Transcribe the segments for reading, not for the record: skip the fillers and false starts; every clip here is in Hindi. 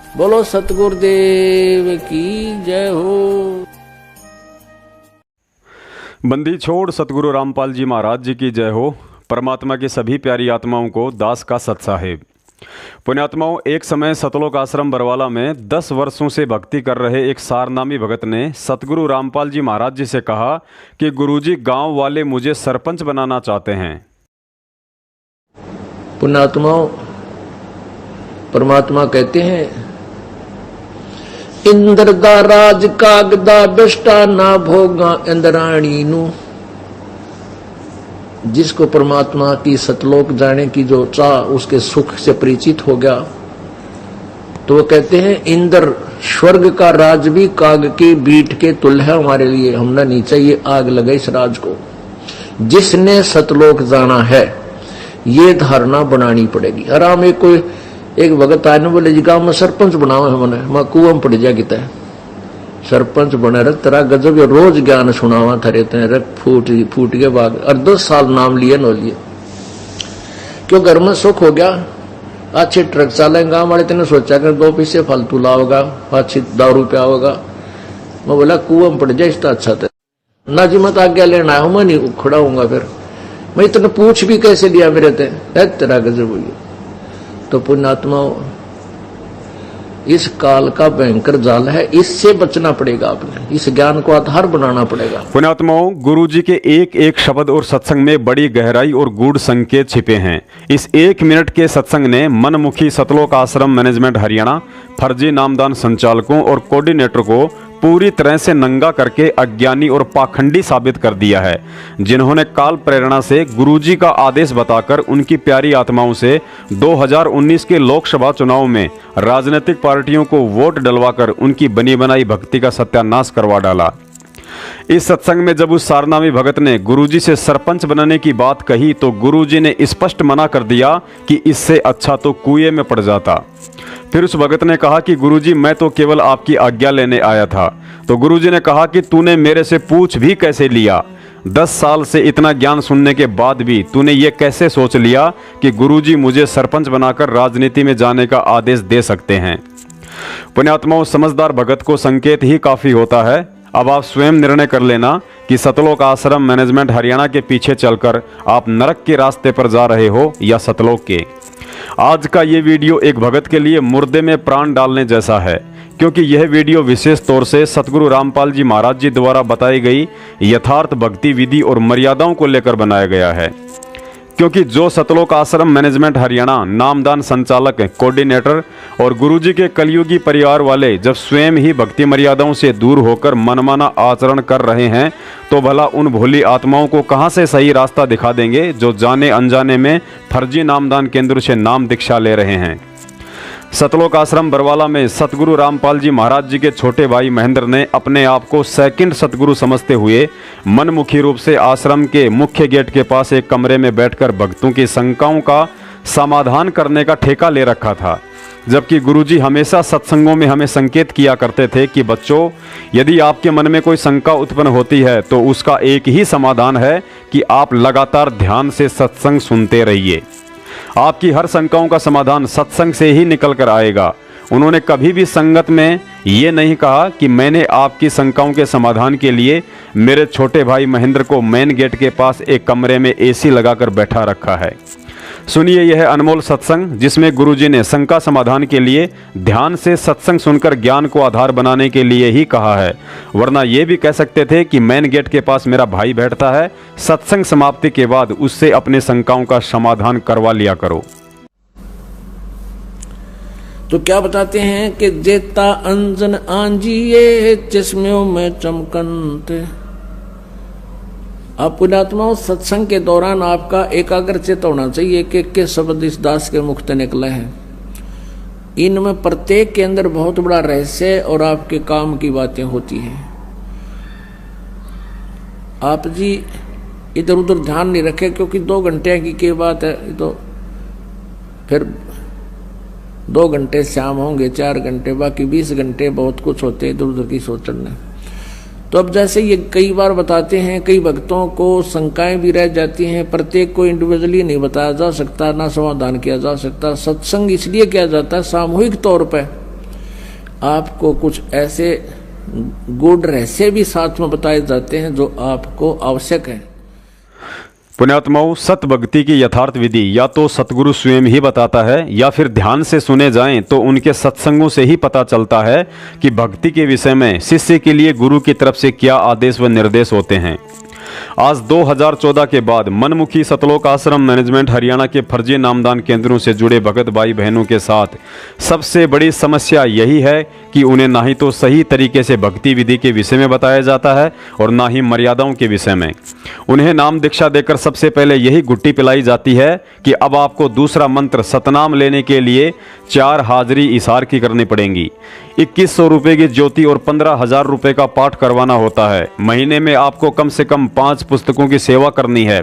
बोलो सतगुरुदेव की जय हो। बंदी छोड़ सतगुरु रामपाल जी महाराज जी की जय हो। परमात्मा की सभी प्यारी आत्माओं को दास का सत साहेब। पुण्यात्माओं, एक समय सतलोक आश्रम बरवाला में 10 वर्षों से भक्ति कर रहे एक सारनामी भगत ने सतगुरु रामपाल जी महाराज जी से कहा कि गुरुजी, गांव वाले मुझे सरपंच बनाना चाहते हैं। पुण्यात्माओं, परमात्मा कहते हैं, इंद्र दा राज कागदा बिष्टा ना भोगा इंद्राणी नू। जिसको परमात्मा की सतलोक जाने की जो चाह, उसके सुख से परिचित हो गया, तो वो कहते हैं इंद्र स्वर्ग का राज भी काग की बीट के तुल्य है हमारे लिए। हमने नहीं चाहिए आग लगे इस राज को। जिसने सतलोक जाना है ये धारणा बनानी पड़ेगी। आराम एक कोई एक भगत आने बोले जी गांव में सरपंच बनाओ है, मैंने मैं कुआं में पड़ जा किता है सरपंच बने रख तेरा गजब ये रोज ज्ञान सुनावा थरे ते रख फूट के बाद और 10 साल नाम लिए नो लिए। क्यों घर में सुख हो गया, अच्छे ट्रक चालेंगे। गाँव वाले तेने सोचा कर 2 पैसे फालतू लाओगा, अच्छी दारू पियाओगा। मैं बोला कुआं में पड़ जाए इसका अच्छा था ना जी, मत आज्ञा लेना है, मैं नहीं खड़ा हूंगा। फिर मैं इतना पूछ भी कैसे लिया मेरे ते तेरा गजब हुई। तो पुण्यात्माओं, इस काल का भयंकर जाल है, इससे बचना पड़ेगा। आपने इस ज्ञान को आधार बनाना पड़ेगा। पुण्यात्माओं, गुरु जी के एक एक शब्द और सत्संग में बड़ी गहराई और गूढ़ संकेत छिपे हैं। इस 1 मिनट के सत्संग ने मनमुखी सतलोक आश्रम मैनेजमेंट हरियाणा, फर्जी नामदान संचालकों और कोऑर्डिनेटर को पूरी तरह से नंगा करके अज्ञानी और पाखंडी साबित कर दिया है, जिन्होंने काल प्रेरणा से गुरुजी का आदेश बताकर उनकी प्यारी आत्माओं से 2019 के लोकसभा चुनाव में राजनीतिक पार्टियों को वोट डलवाकर उनकी बनी बनाई भक्ति का सत्यानाश करवा डाला। इस सत्संग में जब उस सारनामी भगत ने गुरुजी से सरपंच बनने की बात कही तो गुरुजी ने स्पष्ट मना कर दिया कि इससे अच्छा तो कुएं में पड़ जाता। फिर उस भगत ने कहा कि गुरुजी, मैं तो केवल आपकी आज्ञा लेने आया था। तो गुरुजी ने कहा कि तूने मेरे से पूछ भी कैसे लिया? 10 साल से इतना ज्ञान सुनने के बाद भी तूने ये कैसे सोच लिया कि गुरुजी मुझे सरपंच बनाकर राजनीति में जाने का आदेश दे सकते हैं? पुण्यात्माओं, समझदार भगत को संकेत ही काफी होता है। अब आप स्वयं निर्णय कर लेना कि सतलोक आश्रम मैनेजमेंट हरियाणा के पीछे चलकर आप नरक के रास्ते पर जा रहे हो या सतलोक के। आज का ये वीडियो एक भगत के लिए मुर्दे में प्राण डालने जैसा है, क्योंकि यह वीडियो विशेष तौर से सतगुरु रामपाल जी महाराज जी द्वारा बताई गई यथार्थ भक्ति विधि और मर्यादाओं को लेकर बनाया गया है। क्योंकि जो सतलोक आश्रम मैनेजमेंट हरियाणा नामदान संचालक कोऑर्डिनेटर और गुरुजी के कलयुगी परिवार वाले जब स्वयं ही भक्ति मर्यादाओं से दूर होकर मनमाना आचरण कर रहे हैं, तो भला उन भोली आत्माओं को कहां से सही रास्ता दिखा देंगे जो जाने अनजाने में फर्जी नामदान केंद्र से नाम दीक्षा ले रहे हैं। सतलोक आश्रम बरवाला में सतगुरु रामपाल जी महाराज जी के छोटे भाई महेंद्र ने अपने आप को सेकंड सतगुरु समझते हुए मनमुखी रूप से आश्रम के मुख्य गेट के पास एक कमरे में बैठकर भक्तों की शंकाओं का समाधान करने का ठेका ले रखा था। जबकि गुरुजी हमेशा सत्संगों में हमें संकेत किया करते थे कि बच्चों, यदि आपके मन में कोई शंका उत्पन्न होती है तो उसका एक ही समाधान है कि आप लगातार ध्यान से सत्संग सुनते रहिए। आपकी हर शंकाओं का समाधान सत्संग से ही निकल कर आएगा। उन्होंने कभी भी संगत में ये नहीं कहा कि मैंने आपकी शंकाओं के समाधान के लिए मेरे छोटे भाई महेंद्र को मेन गेट के पास एक कमरे में एसी लगाकर बैठा रखा है। सुनिए यह अनमोल सत्संग, जिसमें गुरुजी ने शंका समाधान के लिए ध्यान से सत्संग सुनकर ज्ञान को आधार बनाने के लिए ही कहा है, वरना ये भी कह सकते थे कि मेन गेट के पास मेरा भाई बैठता है, सत्संग समाप्ति के बाद उससे अपने शंकाओं का समाधान करवा लिया करो। तो क्या बताते हैं कि जेता अंजन आंजिए चश्मों में चमकंत। आप पुण्यात्माओं, सत्संग के दौरान आपका एकाग्रचित होना चाहिए कि किस शब्द इस दास के मुख से निकले हैं। इनमें प्रत्येक के अंदर बहुत बड़ा रहस्य और आपके काम की बातें होती हैं। आप जी इधर उधर ध्यान नहीं रखे, क्योंकि 2 घंटे की बात है, तो फिर 2 घंटे शाम होंगे, 4 घंटे, बाकी 20 घंटे बहुत कुछ होते हैं इधर उधर की सोचने। तो अब जैसे ये कई बार बताते हैं, कई भक्तों को शंकाएं भी रह जाती हैं। प्रत्येक को इंडिविजुअली नहीं बताया जा सकता, ना समाधान किया जा सकता। सत्संग इसलिए किया जाता है सामूहिक तौर पर आपको कुछ ऐसे गूढ़ रहस्य भी साथ में बताए जाते हैं जो आपको आवश्यक है। पुण्यात्माओं, सत भक्ति की यथार्थ विधि या तो सतगुरु स्वयं ही बताता है या फिर ध्यान से सुने जाएं तो उनके सत्संगों से ही पता चलता है कि भक्ति के विषय में शिष्य के लिए गुरु की तरफ से क्या आदेश व निर्देश होते हैं। आज 2014 के बाद मनमुखी सतलोक आश्रम मैनेजमेंट हरियाणा के फर्जी नामदान केंद्रों से जुड़े भगत भाई बहनों के साथ सबसे बड़ी समस्या यही है कि उन्हें ना ही तो सही तरीके से भक्ति विधि के विषय में बताया जाता है और ना ही मर्यादाओं के विषय में। उन्हें नाम दीक्षा देकर सबसे पहले यही गुट्टी पिलाई जाती है कि अब आपको दूसरा मंत्र सतनाम लेने के लिए 4 हाजिरी इशार की करनी पड़ेंगी, 2100 रुपये की ज्योति और 15,000 रुपये का पाठ करवाना होता है। महीने में आपको कम से कम 5 पुस्तकों की सेवा करनी है।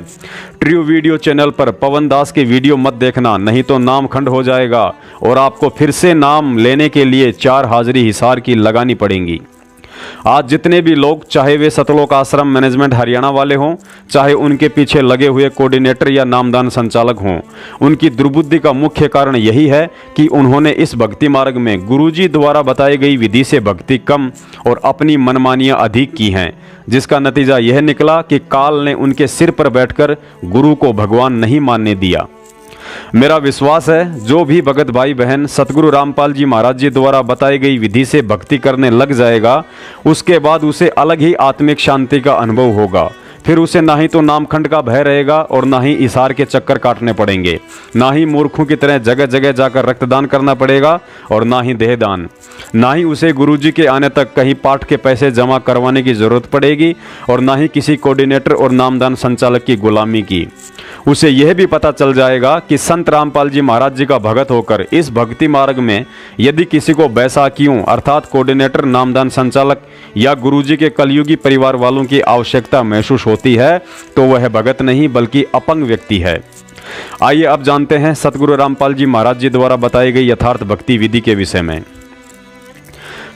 ट्रू वीडियो चैनल पर पवन दास के वीडियो मत देखना, नहीं तो नाम खंड हो जाएगा और आपको फिर से नाम लेने के लिए 4 हाजिरी हिसार की लगानी पड़ेंगी। आज जितने भी लोग, चाहे वे सतलोक आश्रम मैनेजमेंट हरियाणा वाले हों, चाहे उनके पीछे लगे हुए कोऑर्डिनेटर या नामदान संचालक हों, उनकी दुर्बुद्धि का मुख्य कारण यही है कि उन्होंने इस भक्ति मार्ग में गुरुजी द्वारा बताई गई विधि से भक्ति कम और अपनी मनमानियां अधिक की हैं, जिसका नतीजा यह निकला कि काल ने उनके सिर पर बैठकर गुरु को भगवान नहीं मानने दिया। मेरा विश्वास है जो भी भगत भाई बहन सतगुरु रामपाल जी महाराज जी द्वारा बताई गई विधि से भक्ति करने लग जाएगा, उसके बाद उसे अलग ही आत्मिक शांति का अनुभव होगा। फिर उसे ना ही तो नामखंड का भय रहेगा और ना ही इशार के चक्कर काटने पड़ेंगे, ना ही मूर्खों की तरह जगह जगह जाकर रक्तदान करना पड़ेगा और ना ही देहदान, ना ही उसे गुरुजी के आने तक कहीं पाठ के पैसे जमा करवाने की जरूरत पड़ेगी और ना ही किसी कोऑर्डिनेटर और नामदान संचालक की गुलामी की। उसे यह भी पता चल जाएगा कि संत रामपाल जी महाराज जी का भगत होकर इस भक्ति मार्ग में यदि किसी को बैसाखियों अर्थात कोऑर्डिनेटर, नामदान संचालक या गुरुजी के कलयुगी परिवार वालों की आवश्यकता महसूस होती है तो वह भगत नहीं बल्कि अपंग व्यक्ति है। आइए अब जानते हैं सतगुरु रामपाल जी महाराज जी द्वारा बताई गई यथार्थ भक्ति विधि के विषय में।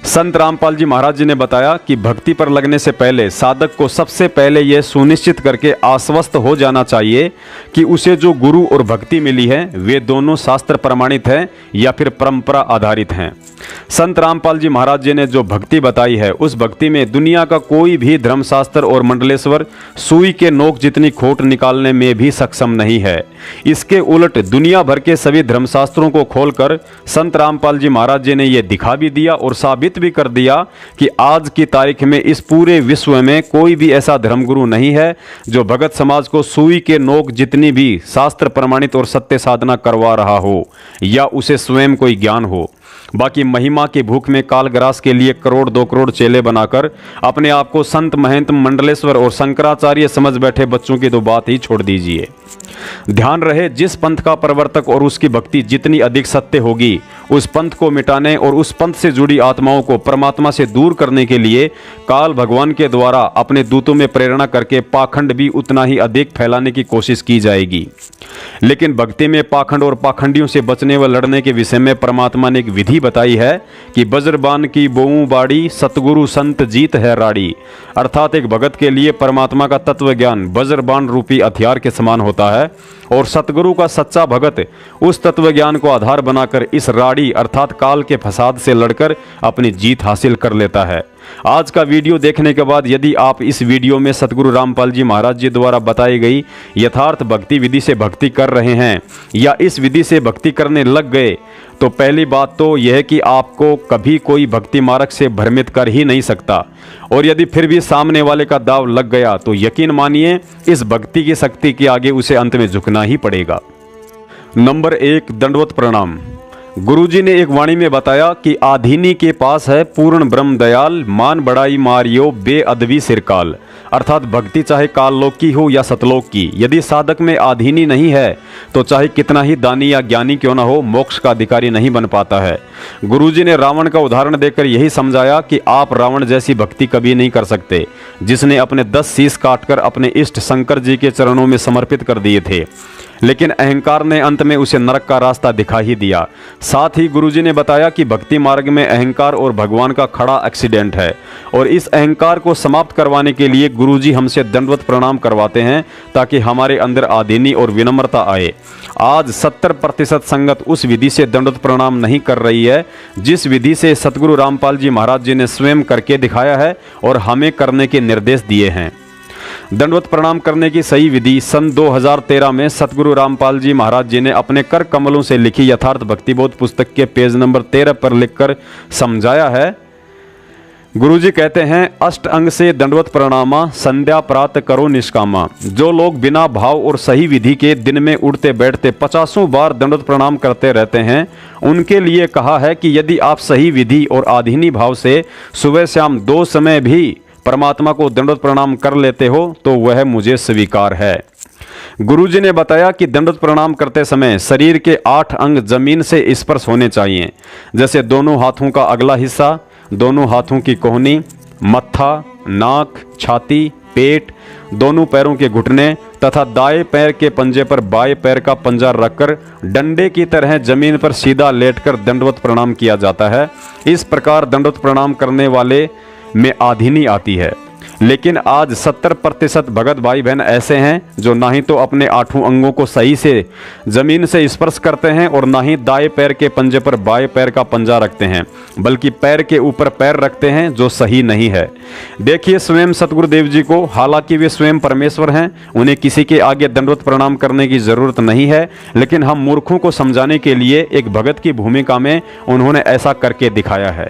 संत रामपाल जी महाराज जी ने बताया कि भक्ति पर लगने से पहले साधक को सबसे पहले यह सुनिश्चित करके आश्वस्त हो जाना चाहिए कि उसे जो गुरु और भक्ति मिली है वे दोनों शास्त्र प्रमाणित हैं या फिर परंपरा आधारित हैं। संत रामपाल जी महाराज जी ने जो भक्ति बताई है उस भक्ति में दुनिया का कोई भी धर्मशास्त्र और मंडलेश्वर सुई के नोक जितनी खोट निकालने में भी सक्षम नहीं है। इसके उलट दुनिया भर के सभी धर्मशास्त्रों को खोलकर संत रामपाल जी महाराज जी ने यह दिखा भी दिया और साबित भी कर दिया कि आज की तारीख में इस पूरे विश्व में कोई भी ऐसा धर्मगुरु नहीं है जो भगत समाज को सुई के नोक जितनी भी शास्त्र प्रमाणित और सत्य साधना करवा रहा हो या उसे स्वयं कोई ज्ञान हो। बाकी महिमा की भूख में कालग्रास के लिए करोड़ 2 करोड़ चेले बनाकर अपने आप को संत महंत मंडलेश्वर और शंकराचार्य समझ बैठे बच्चों की तो बात ही छोड़ दीजिए। ध्यान रहे, जिस पंथ का प्रवर्तक और उसकी भक्ति जितनी अधिक सत्य होगी उस पंथ को मिटाने और उस पंथ से जुड़ी आत्माओं को परमात्मा से दूर करने के लिए काल भगवान के द्वारा अपने दूतों में प्रेरणा करके पाखंड भी उतना ही अधिक फैलाने की कोशिश की जाएगी। लेकिन भक्ति में पाखंड और पाखंडियों से बचने व लड़ने के विषय में परमात्मा ने एक विधि बताई है कि बज्रबान की बोऊ बाड़ी सतगुरु संत जीत है राड़ी। अर्थात एक भगत के लिए परमात्मा का तत्व ज्ञान वज्रबान रूपी हथियार के समान होता है और सतगुरु का सच्चा भगत उस तत्व ज्ञान को आधार बनाकर इस राड़ी अर्थात काल के फसाद से लड़कर अपनी जीत हासिल कर लेता है। आज का वीडियो देखने के बाद यदि आप इस वीडियो में सतगुरु रामपाल जी महाराज जी द्वारा बताई गई यथार्थ भक्ति विधि से भक्ति कर रहे हैं या इस विधि से भक्ति करने लग गए तो पहली बात तो यह कि आपको कभी कोई भक्ति मार्ग से भ्रमित कर ही नहीं सकता और यदि फिर भी सामने वाले का दाव लग गया तो यकीन मानिए इस भक्ति की शक्ति के आगे उसे अंत में झुकना ही पड़ेगा। नंबर 1, दंडवत प्रणाम। गुरुजी ने एक वाणी में बताया कि आधीनी के पास है पूर्ण ब्रह्म दयाल, मान बड़ाई मारियो बेअदबी सिरकाल। अर्थात भक्ति चाहे काललोक की हो या सतलोक की, यदि साधक में आधीनी नहीं है तो चाहे कितना ही दानी या ज्ञानी क्यों ना हो मोक्ष का अधिकारी नहीं बन पाता है। गुरुजी ने रावण का उदाहरण देकर यही समझाया कि आप रावण जैसी भक्ति कभी नहीं कर सकते जिसने अपने 10 शीश काटकर अपने इष्ट शंकर जी के चरणों में समर्पित कर दिए थे। लेकिन अहंकार ने अंत में उसे नरक का रास्ता दिखा ही दिया। साथ ही गुरुजी ने बताया कि भक्ति मार्ग में अहंकार और भगवान का खड़ा एक्सीडेंट है और इस अहंकार को समाप्त करवाने के लिए गुरुजी हमसे दंडवत प्रणाम करवाते हैं ताकि हमारे अंदर आदीनी और विनम्रता आए। आज 70% संगत उस विधि से दंडवत प्रणाम नहीं कर रही है जिस विधि से सतगुरु रामपाल जी महाराज जी ने स्वयं करके दिखाया है और हमें करने के निर्देश दिए हैं। दंडवत प्रणाम करने की सही विधि सन 2013 में सतगुरु रामपाल जी महाराज जी ने अपने कर कमलों से लिखी यथार्थ भक्तिबोध पुस्तक के पेज नंबर 13 पर लिखकर समझाया है। गुरुजी कहते हैं, अष्ट अंग से दंडवत प्रणामा, संध्या प्रात करो निष्कामा। जो लोग बिना भाव और सही विधि के दिन में उठते बैठते 50 बार दंडवत प्रणाम करते रहते हैं, उनके लिए कहा है कि यदि आप सही विधि और आधीनी भाव से सुबह शाम 2 समय भी परमात्मा को दंडवत प्रणाम कर लेते हो तो वह मुझे स्वीकार है। गुरुजी ने बताया कि दंडवत प्रणाम करते समय शरीर के 8 अंग जमीन से स्पर्श होने चाहिए, जैसे दोनों हाथों का अगला हिस्सा, दोनों हाथों की कोहनी, मत्था, नाक, छाती, पेट, दोनों पैरों के घुटने तथा दाएं पैर के पंजे पर बाएं पैर का पंजा रखकर डंडे की तरह जमीन पर सीधा लेटकर दंडवत प्रणाम किया जाता है। इस प्रकार दंडवत प्रणाम करने वाले में आधीनी आती है। लेकिन आज 70% भगत भाई बहन ऐसे हैं जो ना ही तो अपने 8 अंगों को सही से जमीन से स्पर्श करते हैं और ना ही दाएं पैर के पंजे पर बाएं पैर का पंजा रखते हैं, बल्कि पैर के ऊपर पैर रखते हैं, जो सही नहीं है। देखिए स्वयं सतगुरुदेव जी को, हालांकि वे स्वयं परमेश्वर हैं, उन्हें किसी के आगे दंडवत प्रणाम करने की जरूरत नहीं है, लेकिन हम मूर्खों को समझाने के लिए एक भगत की भूमिका में उन्होंने ऐसा करके दिखाया है।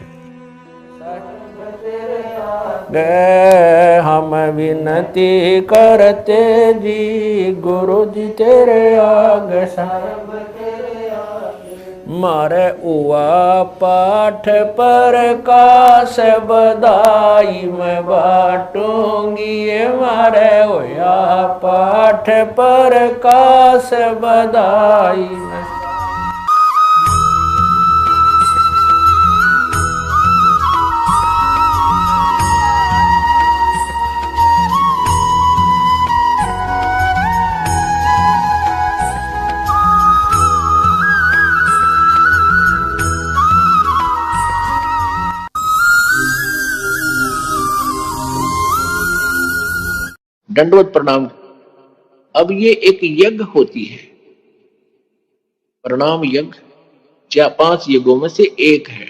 हम विनती करते जी, गुरु जी तेरे आगे सर्व मारे उआ पाठ पर काश बधाई मैं बाटूंगी, ये मारे उआ पाठ पर काश बधाई मैं। दंडवत प्रणाम, अब ये एक यज्ञ होती है, प्रणाम यज्ञ 5 यज्ञों में से एक है।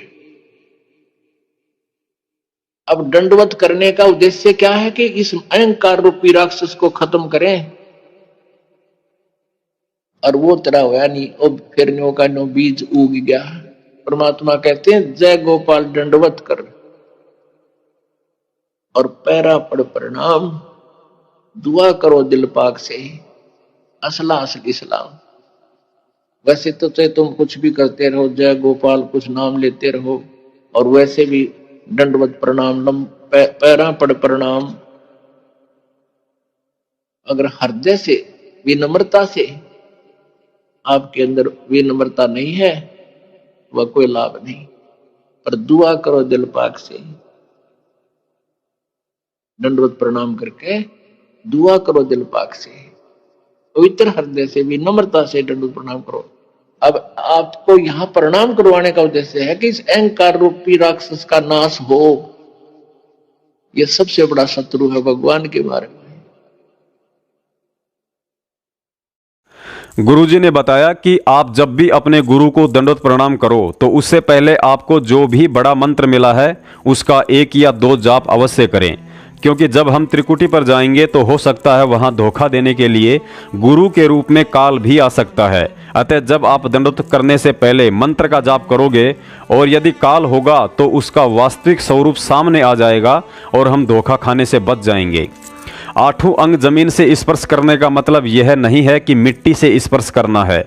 अब दंडवत करने का उद्देश्य क्या है कि इस अहंकार रूपी राक्षस को खत्म करें, और वो तरह हुआ नहीं, और फिर नो का नो बीज उग गया। परमात्मा कहते हैं, जय गोपाल दंडवत कर और पैरा पड़ प्रणाम, दुआ करो दिल पाक से, असला असल इस्लाम। वैसे तो चाहे तुम कुछ भी करते रहो, जय गोपाल कुछ नाम लेते रहो, और वैसे भी दंडवत प्रणाम, पैरा पड़ प्रणाम। अगर हृदय से विनम्रता से आपके अंदर विनम्रता नहीं है, वह कोई लाभ नहीं। पर दुआ करो दिल पाक से, दंडवत प्रणाम करके दुआ करो दिल पाक से, पवित्र हृदय से विनम्रता से दंडवत प्रणाम करो। अब आपको यहां प्रणाम करवाने का उद्देश्य है कि इस अहंकार रूपी राक्षस का नाश हो। यह सबसे बड़ा शत्रु है भगवान के बारे में। गुरुजी ने बताया कि आप जब भी अपने गुरु को दंडवत प्रणाम करो तो उससे पहले आपको जो भी बड़ा मंत्र मिला है उसका 1 या 2 जाप अवश्य करें, क्योंकि जब हम त्रिकुटी पर जाएंगे तो हो सकता है वहां धोखा देने के लिए गुरु के रूप में काल भी आ सकता है। अतः जब आप दंडवत करने से पहले मंत्र का जाप करोगे और यदि काल होगा तो उसका वास्तविक स्वरूप सामने आ जाएगा और हम धोखा खाने से बच जाएंगे। 8 अंग जमीन से स्पर्श करने का मतलब यह नहीं है कि मिट्टी से स्पर्श करना है।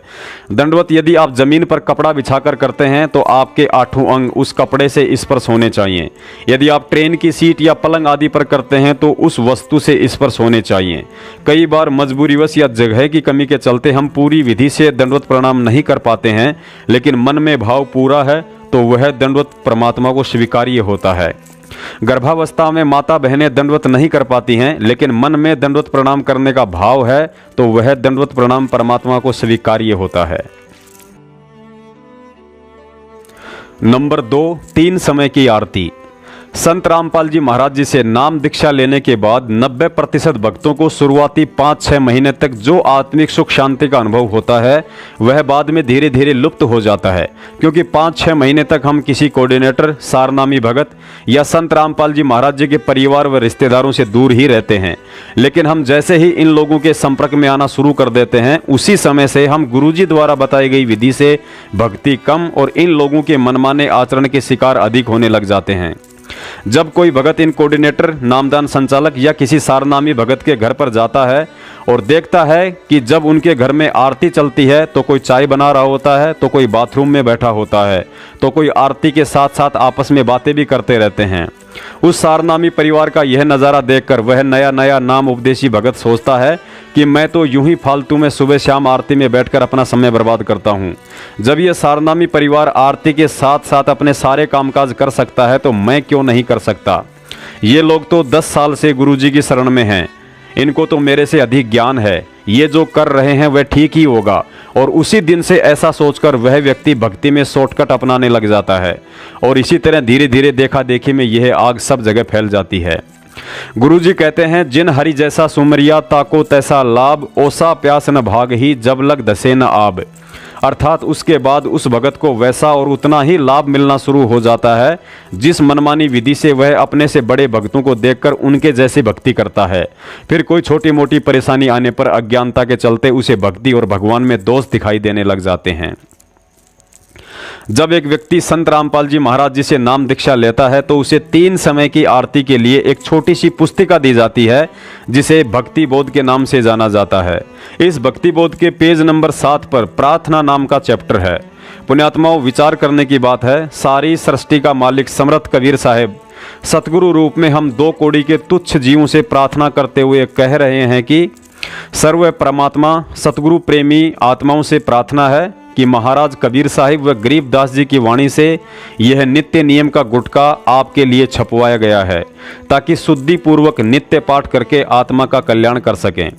दंडवत यदि आप जमीन पर कपड़ा बिछाकर करते हैं तो आपके 8 अंग उस कपड़े से स्पर्श होने चाहिए। यदि आप ट्रेन की सीट या पलंग आदि पर करते हैं तो उस वस्तु से स्पर्श होने चाहिए। कई बार मजबूरीवश या जगह की कमी के चलते हम पूरी विधि से दंडवत प्रणाम नहीं कर पाते हैं, लेकिन मन में भाव पूरा है तो वह दंडवत परमात्मा को स्वीकार्य होता है। गर्भावस्था में माता बहनें दंडवत नहीं कर पाती हैं, लेकिन मन में दंडवत प्रणाम करने का भाव है तो वह दंडवत प्रणाम परमात्मा को स्वीकार्य होता है। नंबर 2, 3 समय की आरती। संत रामपाल जी महाराज जी से नाम दीक्षा लेने के बाद 90% भक्तों को शुरुआती 5-6 महीने तक जो आत्मिक सुख शांति का अनुभव होता है वह बाद में धीरे धीरे लुप्त हो जाता है, क्योंकि 5-6 महीने तक हम किसी कोऑर्डिनेटर, सारनामी भगत या संत रामपाल जी महाराज जी के परिवार व रिश्तेदारों से दूर ही रहते हैं। लेकिन हम जैसे ही इन लोगों के संपर्क में आना शुरू कर देते हैं, उसी समय से हम गुरुजी द्वारा बताई गई विधि से भक्ति कम और इन लोगों के मनमाने आचरण के शिकार अधिक होने लग जाते हैं। जब कोई भगत इन कोऑर्डिनेटर, नामदान संचालक या किसी सारनामी भगत के घर पर जाता है और देखता है कि जब उनके घर में आरती चलती है तो कोई चाय बना रहा होता है, तो कोई बाथरूम में बैठा होता है, तो कोई आरती के साथ साथ आपस में बातें भी करते रहते हैं, उस सारनामी परिवार का यह नज़ारा देखकर वह नया नया नाम उपदेशी भगत सोचता है कि मैं तो यूं ही फालतू में सुबह शाम आरती में बैठकर अपना समय बर्बाद करता हूं। जब यह सारनामी परिवार आरती के साथ साथ अपने सारे कामकाज कर सकता है तो मैं क्यों नहीं कर सकता। ये लोग तो 10 साल से गुरुजी की शरण में हैं, इनको तो मेरे से अधिक ज्ञान है, ये जो कर रहे हैं वह ठीक ही होगा। और उसी दिन से ऐसा सोचकर वह व्यक्ति भक्ति में शॉर्टकट अपनाने लग जाता है और इसी तरह धीरे धीरे देखा देखी में यह आग सब जगह फैल जाती है। गुरुजी कहते हैं, जिन हरि जैसा सुमरिया ताको तैसा लाभ, ओसा प्यास न भाग ही जब लग धसे न आब। अर्थात उसके बाद उस भगत को वैसा और उतना ही लाभ मिलना शुरू हो जाता है जिस मनमानी विधि से वह अपने से बड़े भक्तों को देखकर उनके जैसी भक्ति करता है। फिर कोई छोटी मोटी परेशानी आने पर अज्ञानता के चलते उसे भक्ति और भगवान में दोष दिखाई देने लग जाते हैं। जब एक व्यक्ति संत रामपाल जी महाराज जी से नाम दीक्षा लेता है तो उसे 3 समय की आरती के लिए एक छोटी सी पुस्तिका दी जाती है जिसे भक्ति बोध के नाम से जाना जाता है। इस भक्ति बोध के पेज नंबर 7 पर प्रार्थना नाम का चैप्टर है। पुण्यात्माओं, विचार करने की बात है, सारी सृष्टि का मालिक समर्थ कबीर साहब सतगुरु रूप में हम 2 कौड़ी के तुच्छ जीवों से प्रार्थना करते हुए कह रहे हैं कि सर्व परमात्मा सतगुरु प्रेमी आत्माओं से प्रार्थना है कि महाराज कबीर साहिब व गरीबदास जी की वाणी से यह नित्य नियम का गुटका आपके लिए छपवाया गया है ताकि शुद्धि पूर्वक नित्य पाठ करके आत्मा का कल्याण कर सकें।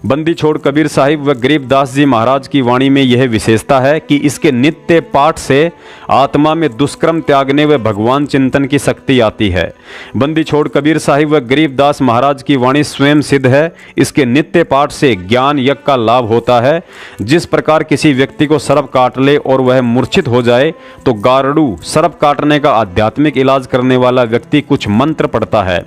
बंदी छोड़ कबीर साहिब व गरीबदास जी महाराज की वाणी में यह विशेषता है कि इसके नित्य पाठ से आत्मा में दुष्कर्म त्यागने व भगवान चिंतन की शक्ति आती है। बंदी छोड़ कबीर साहिब व गरीबदास महाराज की वाणी स्वयं सिद्ध है। इसके नित्य पाठ से ज्ञान यज्ञ का लाभ होता है। जिस प्रकार किसी व्यक्ति को सर्प काट ले और वह मूर्छित हो जाए तो गारड़ू सर्प काटने का आध्यात्मिक इलाज करने वाला व्यक्ति कुछ मंत्र पढ़ता है,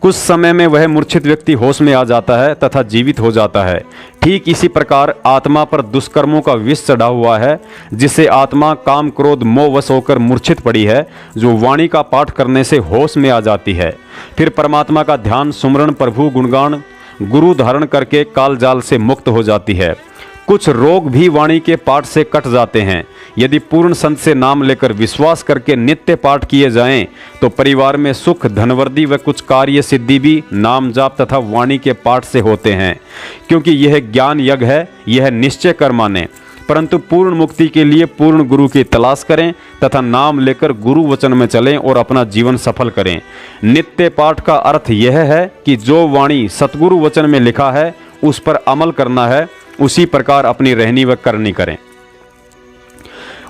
कुछ समय में वह मूर्छित व्यक्ति होश में आ जाता है तथा जीवित हो जाता है। ठीक इसी प्रकार आत्मा पर दुष्कर्मों का विष चढ़ा हुआ है जिससे आत्मा काम क्रोध मोह वश होकर मूर्छित पड़ी है, जो वाणी का पाठ करने से होश में आ जाती है। फिर परमात्मा का ध्यान, सुमरण, प्रभु गुणगान, गुरु धारण करके काल जाल से मुक्त हो जाती है। कुछ रोग भी वाणी के पाठ से कट जाते हैं। यदि पूर्ण संत से नाम लेकर विश्वास करके नित्य पाठ किए जाएं तो परिवार में सुख, धनवृद्धि व कुछ कार्य सिद्धि भी नाम जाप तथा वाणी के पाठ से होते हैं। क्योंकि यह ज्ञान यज्ञ है, यह निश्चय कर माने। परंतु पूर्ण मुक्ति के लिए पूर्ण गुरु की तलाश करें तथा नाम लेकर गुरु वचन में चलें और अपना जीवन सफल करें। नित्य पाठ का अर्थ यह है कि जो वाणी सतगुरु वचन में लिखा है उस पर अमल करना है, उसी प्रकार अपनी रहनी व करनी करें।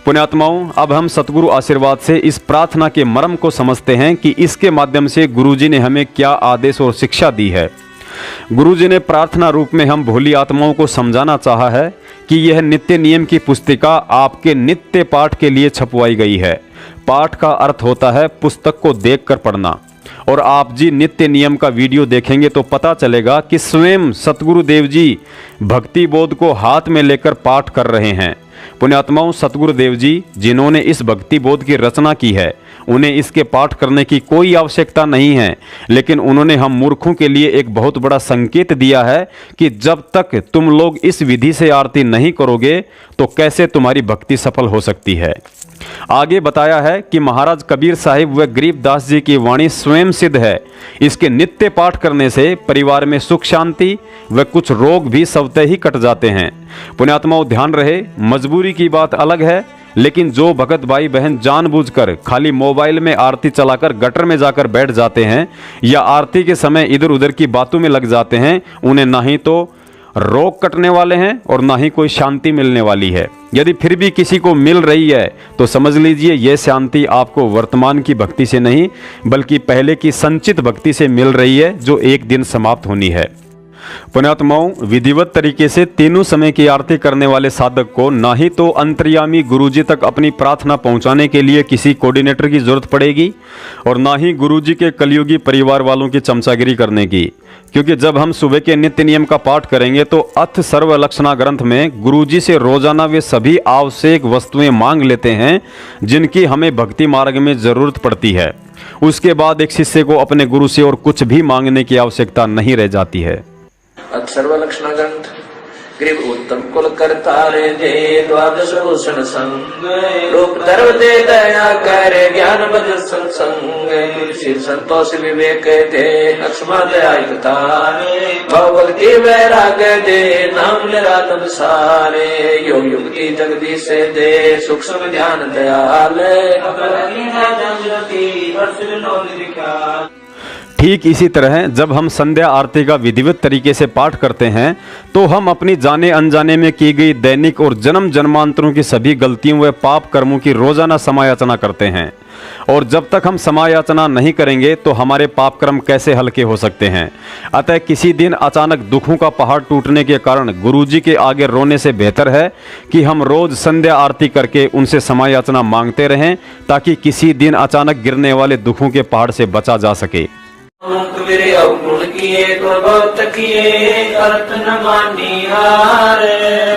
पुण्यात्माओं, अब हम सतगुरु आशीर्वाद से इस प्रार्थना के मर्म को समझते हैं कि इसके माध्यम से गुरुजी ने हमें क्या आदेश और शिक्षा दी है। गुरुजी ने प्रार्थना रूप में हम भोली आत्माओं को समझाना चाहा है कि यह नित्य नियम की पुस्तिका आपके नित्य पाठ के लिए छपवाई गई है। पाठ का अर्थ होता है पुस्तक को देखकर पढ़ना। और आप जी नित्य नियम का वीडियो देखेंगे तो पता चलेगा कि स्वयं सतगुरु देव जी भक्ति बोध को हाथ में लेकर पाठ कर रहे हैं। पुण्यात्माओं, सतगुरु देव जी जिन्होंने इस भक्ति बोध की रचना की है उन्हें इसके पाठ करने की कोई आवश्यकता नहीं है, लेकिन उन्होंने हम मूर्खों के लिए एक बहुत बड़ा संकेत दिया है कि जब तक तुम लोग इस विधि से आरती नहीं करोगे तो कैसे तुम्हारी भक्ति सफल हो सकती है। आगे बताया है कि महाराज कबीर साहिब व गरीबदास जी की वाणी स्वयं सिद्ध है। इसके नित्य पाठ करने से परिवार में सुख शांति व कुछ रोग भी स्वतः ही कट जाते हैं। पुण्यात्माओं, ध्यान रहे, मजबूरी की बात अलग है, लेकिन जो भगत भाई बहन जानबूझकर खाली मोबाइल में आरती चलाकर गटर में जाकर बैठ जाते हैं या आरती के समय इधर उधर की बातों में लग जाते हैं, उन्हें ना ही तो रोग कटने वाले हैं और ना ही कोई शांति मिलने वाली है। यदि फिर भी किसी को मिल रही है तो समझ लीजिए यह शांति आपको वर्तमान की भक्ति से नहीं बल्कि पहले की संचित भक्ति से मिल रही है, जो एक दिन समाप्त होनी है। पुण्यात्माओं, विधिवत तरीके से तीनों समय की आरती करने वाले साधक को ना ही तो अंतर्यामी गुरुजी तक अपनी प्रार्थना पहुंचाने के लिए किसी कोऑर्डिनेटर की जरूरत पड़ेगी और ना ही गुरुजी के कलयुगी परिवार वालों की चमचागिरी करने की, क्योंकि जब हम सुबह के नित्य नियम का पाठ करेंगे तो अथ सर्वलक्षणा ग्रंथ में गुरुजी से रोजाना वे सभी आवश्यक वस्तुएं मांग लेते हैं जिनकी हमें भक्ति मार्ग में जरूरत पड़ती है। उसके बाद एक शिष्य को अपने गुरु से और कुछ भी मांगने की आवश्यकता नहीं रह जाती है। सर्वलक्षण ग्रंथ ग्रीव उत्तम कुल करता रे दे द्वादश भूषण संग रूप धर्म दे दया करे ज्ञान बद सत्संग श्री संतोष विवेक दे लक्ष्मण दया भव भक्ति वैराग दे नाम निरातन सारे योग युक्ति जगदीश से दे सूक्ष्म ध्यान दयाल। ठीक इसी तरह जब हम संध्या आरती का विधिवत तरीके से पाठ करते हैं तो हम अपनी जाने अनजाने में की गई दैनिक और जन्म जन्मांतरों की सभी गलतियों व पाप कर्मों की रोजाना समायाचना करते हैं। और जब तक हम समायाचना नहीं करेंगे तो हमारे पाप कर्म कैसे हल्के हो सकते हैं। अतः किसी दिन अचानक दुखों का पहाड़ टूटने के कारण गुरुजी के आगे रोने से बेहतर है कि हम रोज संध्या आरती करके उनसे समायाचना मांगते रहें, ताकि किसी दिन अचानक गिरने वाले दुखों के पहाड़ से बचा जा सके। मेरे अवगुण किए तो बहुत किए अर्थ न मानी हार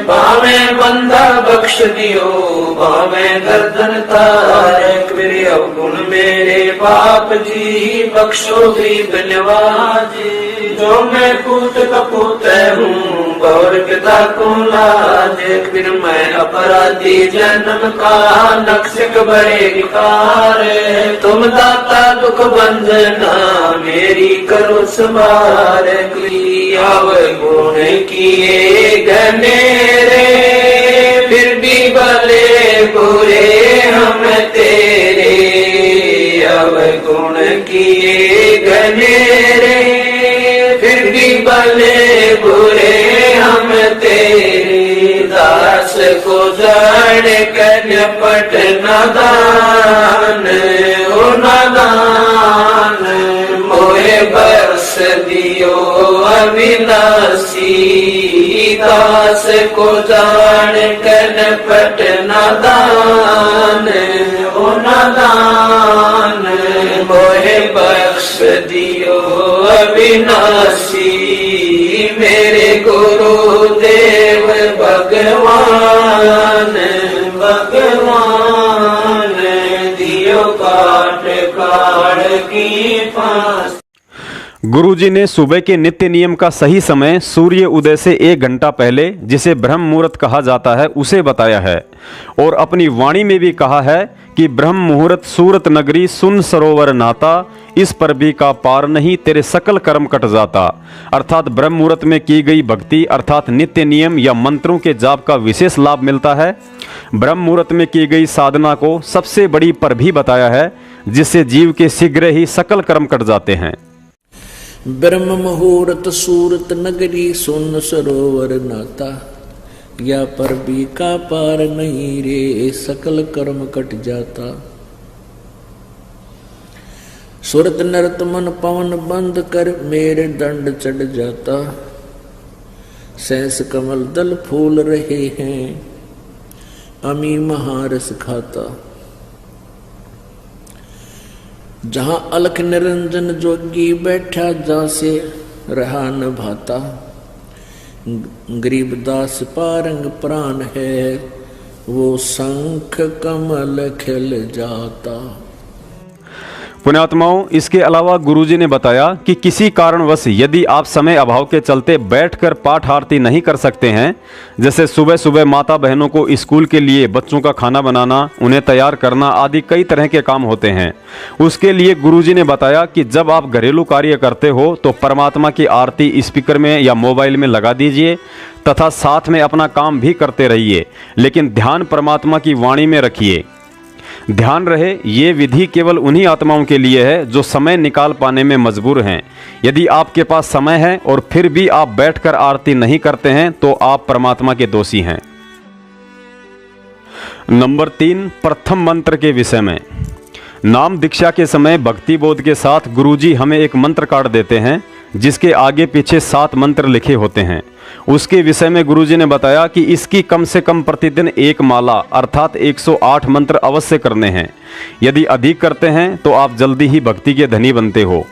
भावे बंदा बख्श दियो भावे गर्दन तार मेरे अवगुण मेरे पाप जी बख्शो गरीब नवाज जो मैं पूत कपूत हूँ गौर पिता को लाज फिर मैं अपराधी जन्म का नक्शक बड़े विकार तुम दाता दुख बंधना मेरी करो समार गुण किए घनेरे फिर भी भले बुरे हम तेरे गुण किए घनेरे फिर भी भले बुरे हम तेरे दास को जान कर पट नादान ओ नादान मोहे बरस दियो अविनाशी दास को जान कर पट नादान ओ नादान मोहे बख्श दियो अविनाशी मेरे गुरु देव भगवान भगवान दियो काट काट की फांस। गुरुजी ने सुबह के नित्य नियम का सही समय सूर्य उदय से 1 घंटा पहले, जिसे ब्रह्म मुहूर्त कहा जाता है, उसे बताया है और अपनी वाणी में भी कहा है कि ब्रह्म मुहूर्त सूरत नगरी सुन सरोवर नाता इस पर भी का पार नहीं तेरे सकल कर्म कट जाता। अर्थात ब्रह्म मुहूर्त में की गई भक्ति अर्थात नित्य नियम या मंत्रों के जाप का विशेष लाभ मिलता है। ब्रह्म मुहूर्त में की गई साधना को सबसे बड़ी पर भी बताया है, जिससे जीव के शीघ्र ही सकल कर्म कट जाते हैं। ब्रह्म मुहूर्त सूरत नगरी सुन सरोवर नाता या पर भी का पार नहीं रे सकल कर्म कट जाता। सुरत नरत मन पवन बंद कर मेरे दंड चढ़ जाता। सहस कमल दल फूल रहे हैं अमी महारस खाता। जहां अलख निरंजन जोगी बैठा जहां से रहा न भाता। गरीबदास पारंग प्राण है वो शंख कमल खिल जाता। पुण्यात्माओं, इसके अलावा गुरुजी ने बताया कि किसी कारणवश यदि आप समय अभाव के चलते बैठकर पाठ आरती नहीं कर सकते हैं, जैसे सुबह सुबह माता बहनों को स्कूल के लिए बच्चों का खाना बनाना, उन्हें तैयार करना आदि कई तरह के काम होते हैं, उसके लिए गुरुजी ने बताया कि जब आप घरेलू कार्य करते हो तो परमात्मा की आरती स्पीकर में या मोबाइल में लगा दीजिए तथा साथ में अपना काम भी करते रहिए, लेकिन ध्यान परमात्मा की वाणी में रखिए। ध्यान रहे, ये विधि केवल उन्हीं आत्माओं के लिए है जो समय निकाल पाने में मजबूर हैं। यदि आपके पास समय है और फिर भी आप बैठकर आरती नहीं करते हैं तो आप परमात्मा के दोषी हैं। नंबर 3, प्रथम मंत्र के विषय में। नाम दीक्षा के समय भक्ति बोध के साथ गुरुजी हमें एक मंत्र कार्ड देते हैं जिसके आगे पीछे 7 मंत्र लिखे होते हैं। उसके विषय में गुरुजी ने बताया कि इसकी कम से कम प्रतिदिन एक माला अर्थात 108 मंत्र अवश्य करने हैं। यदि अधिक करते हैं तो आप जल्दी ही भक्ति के धनी बनते हो।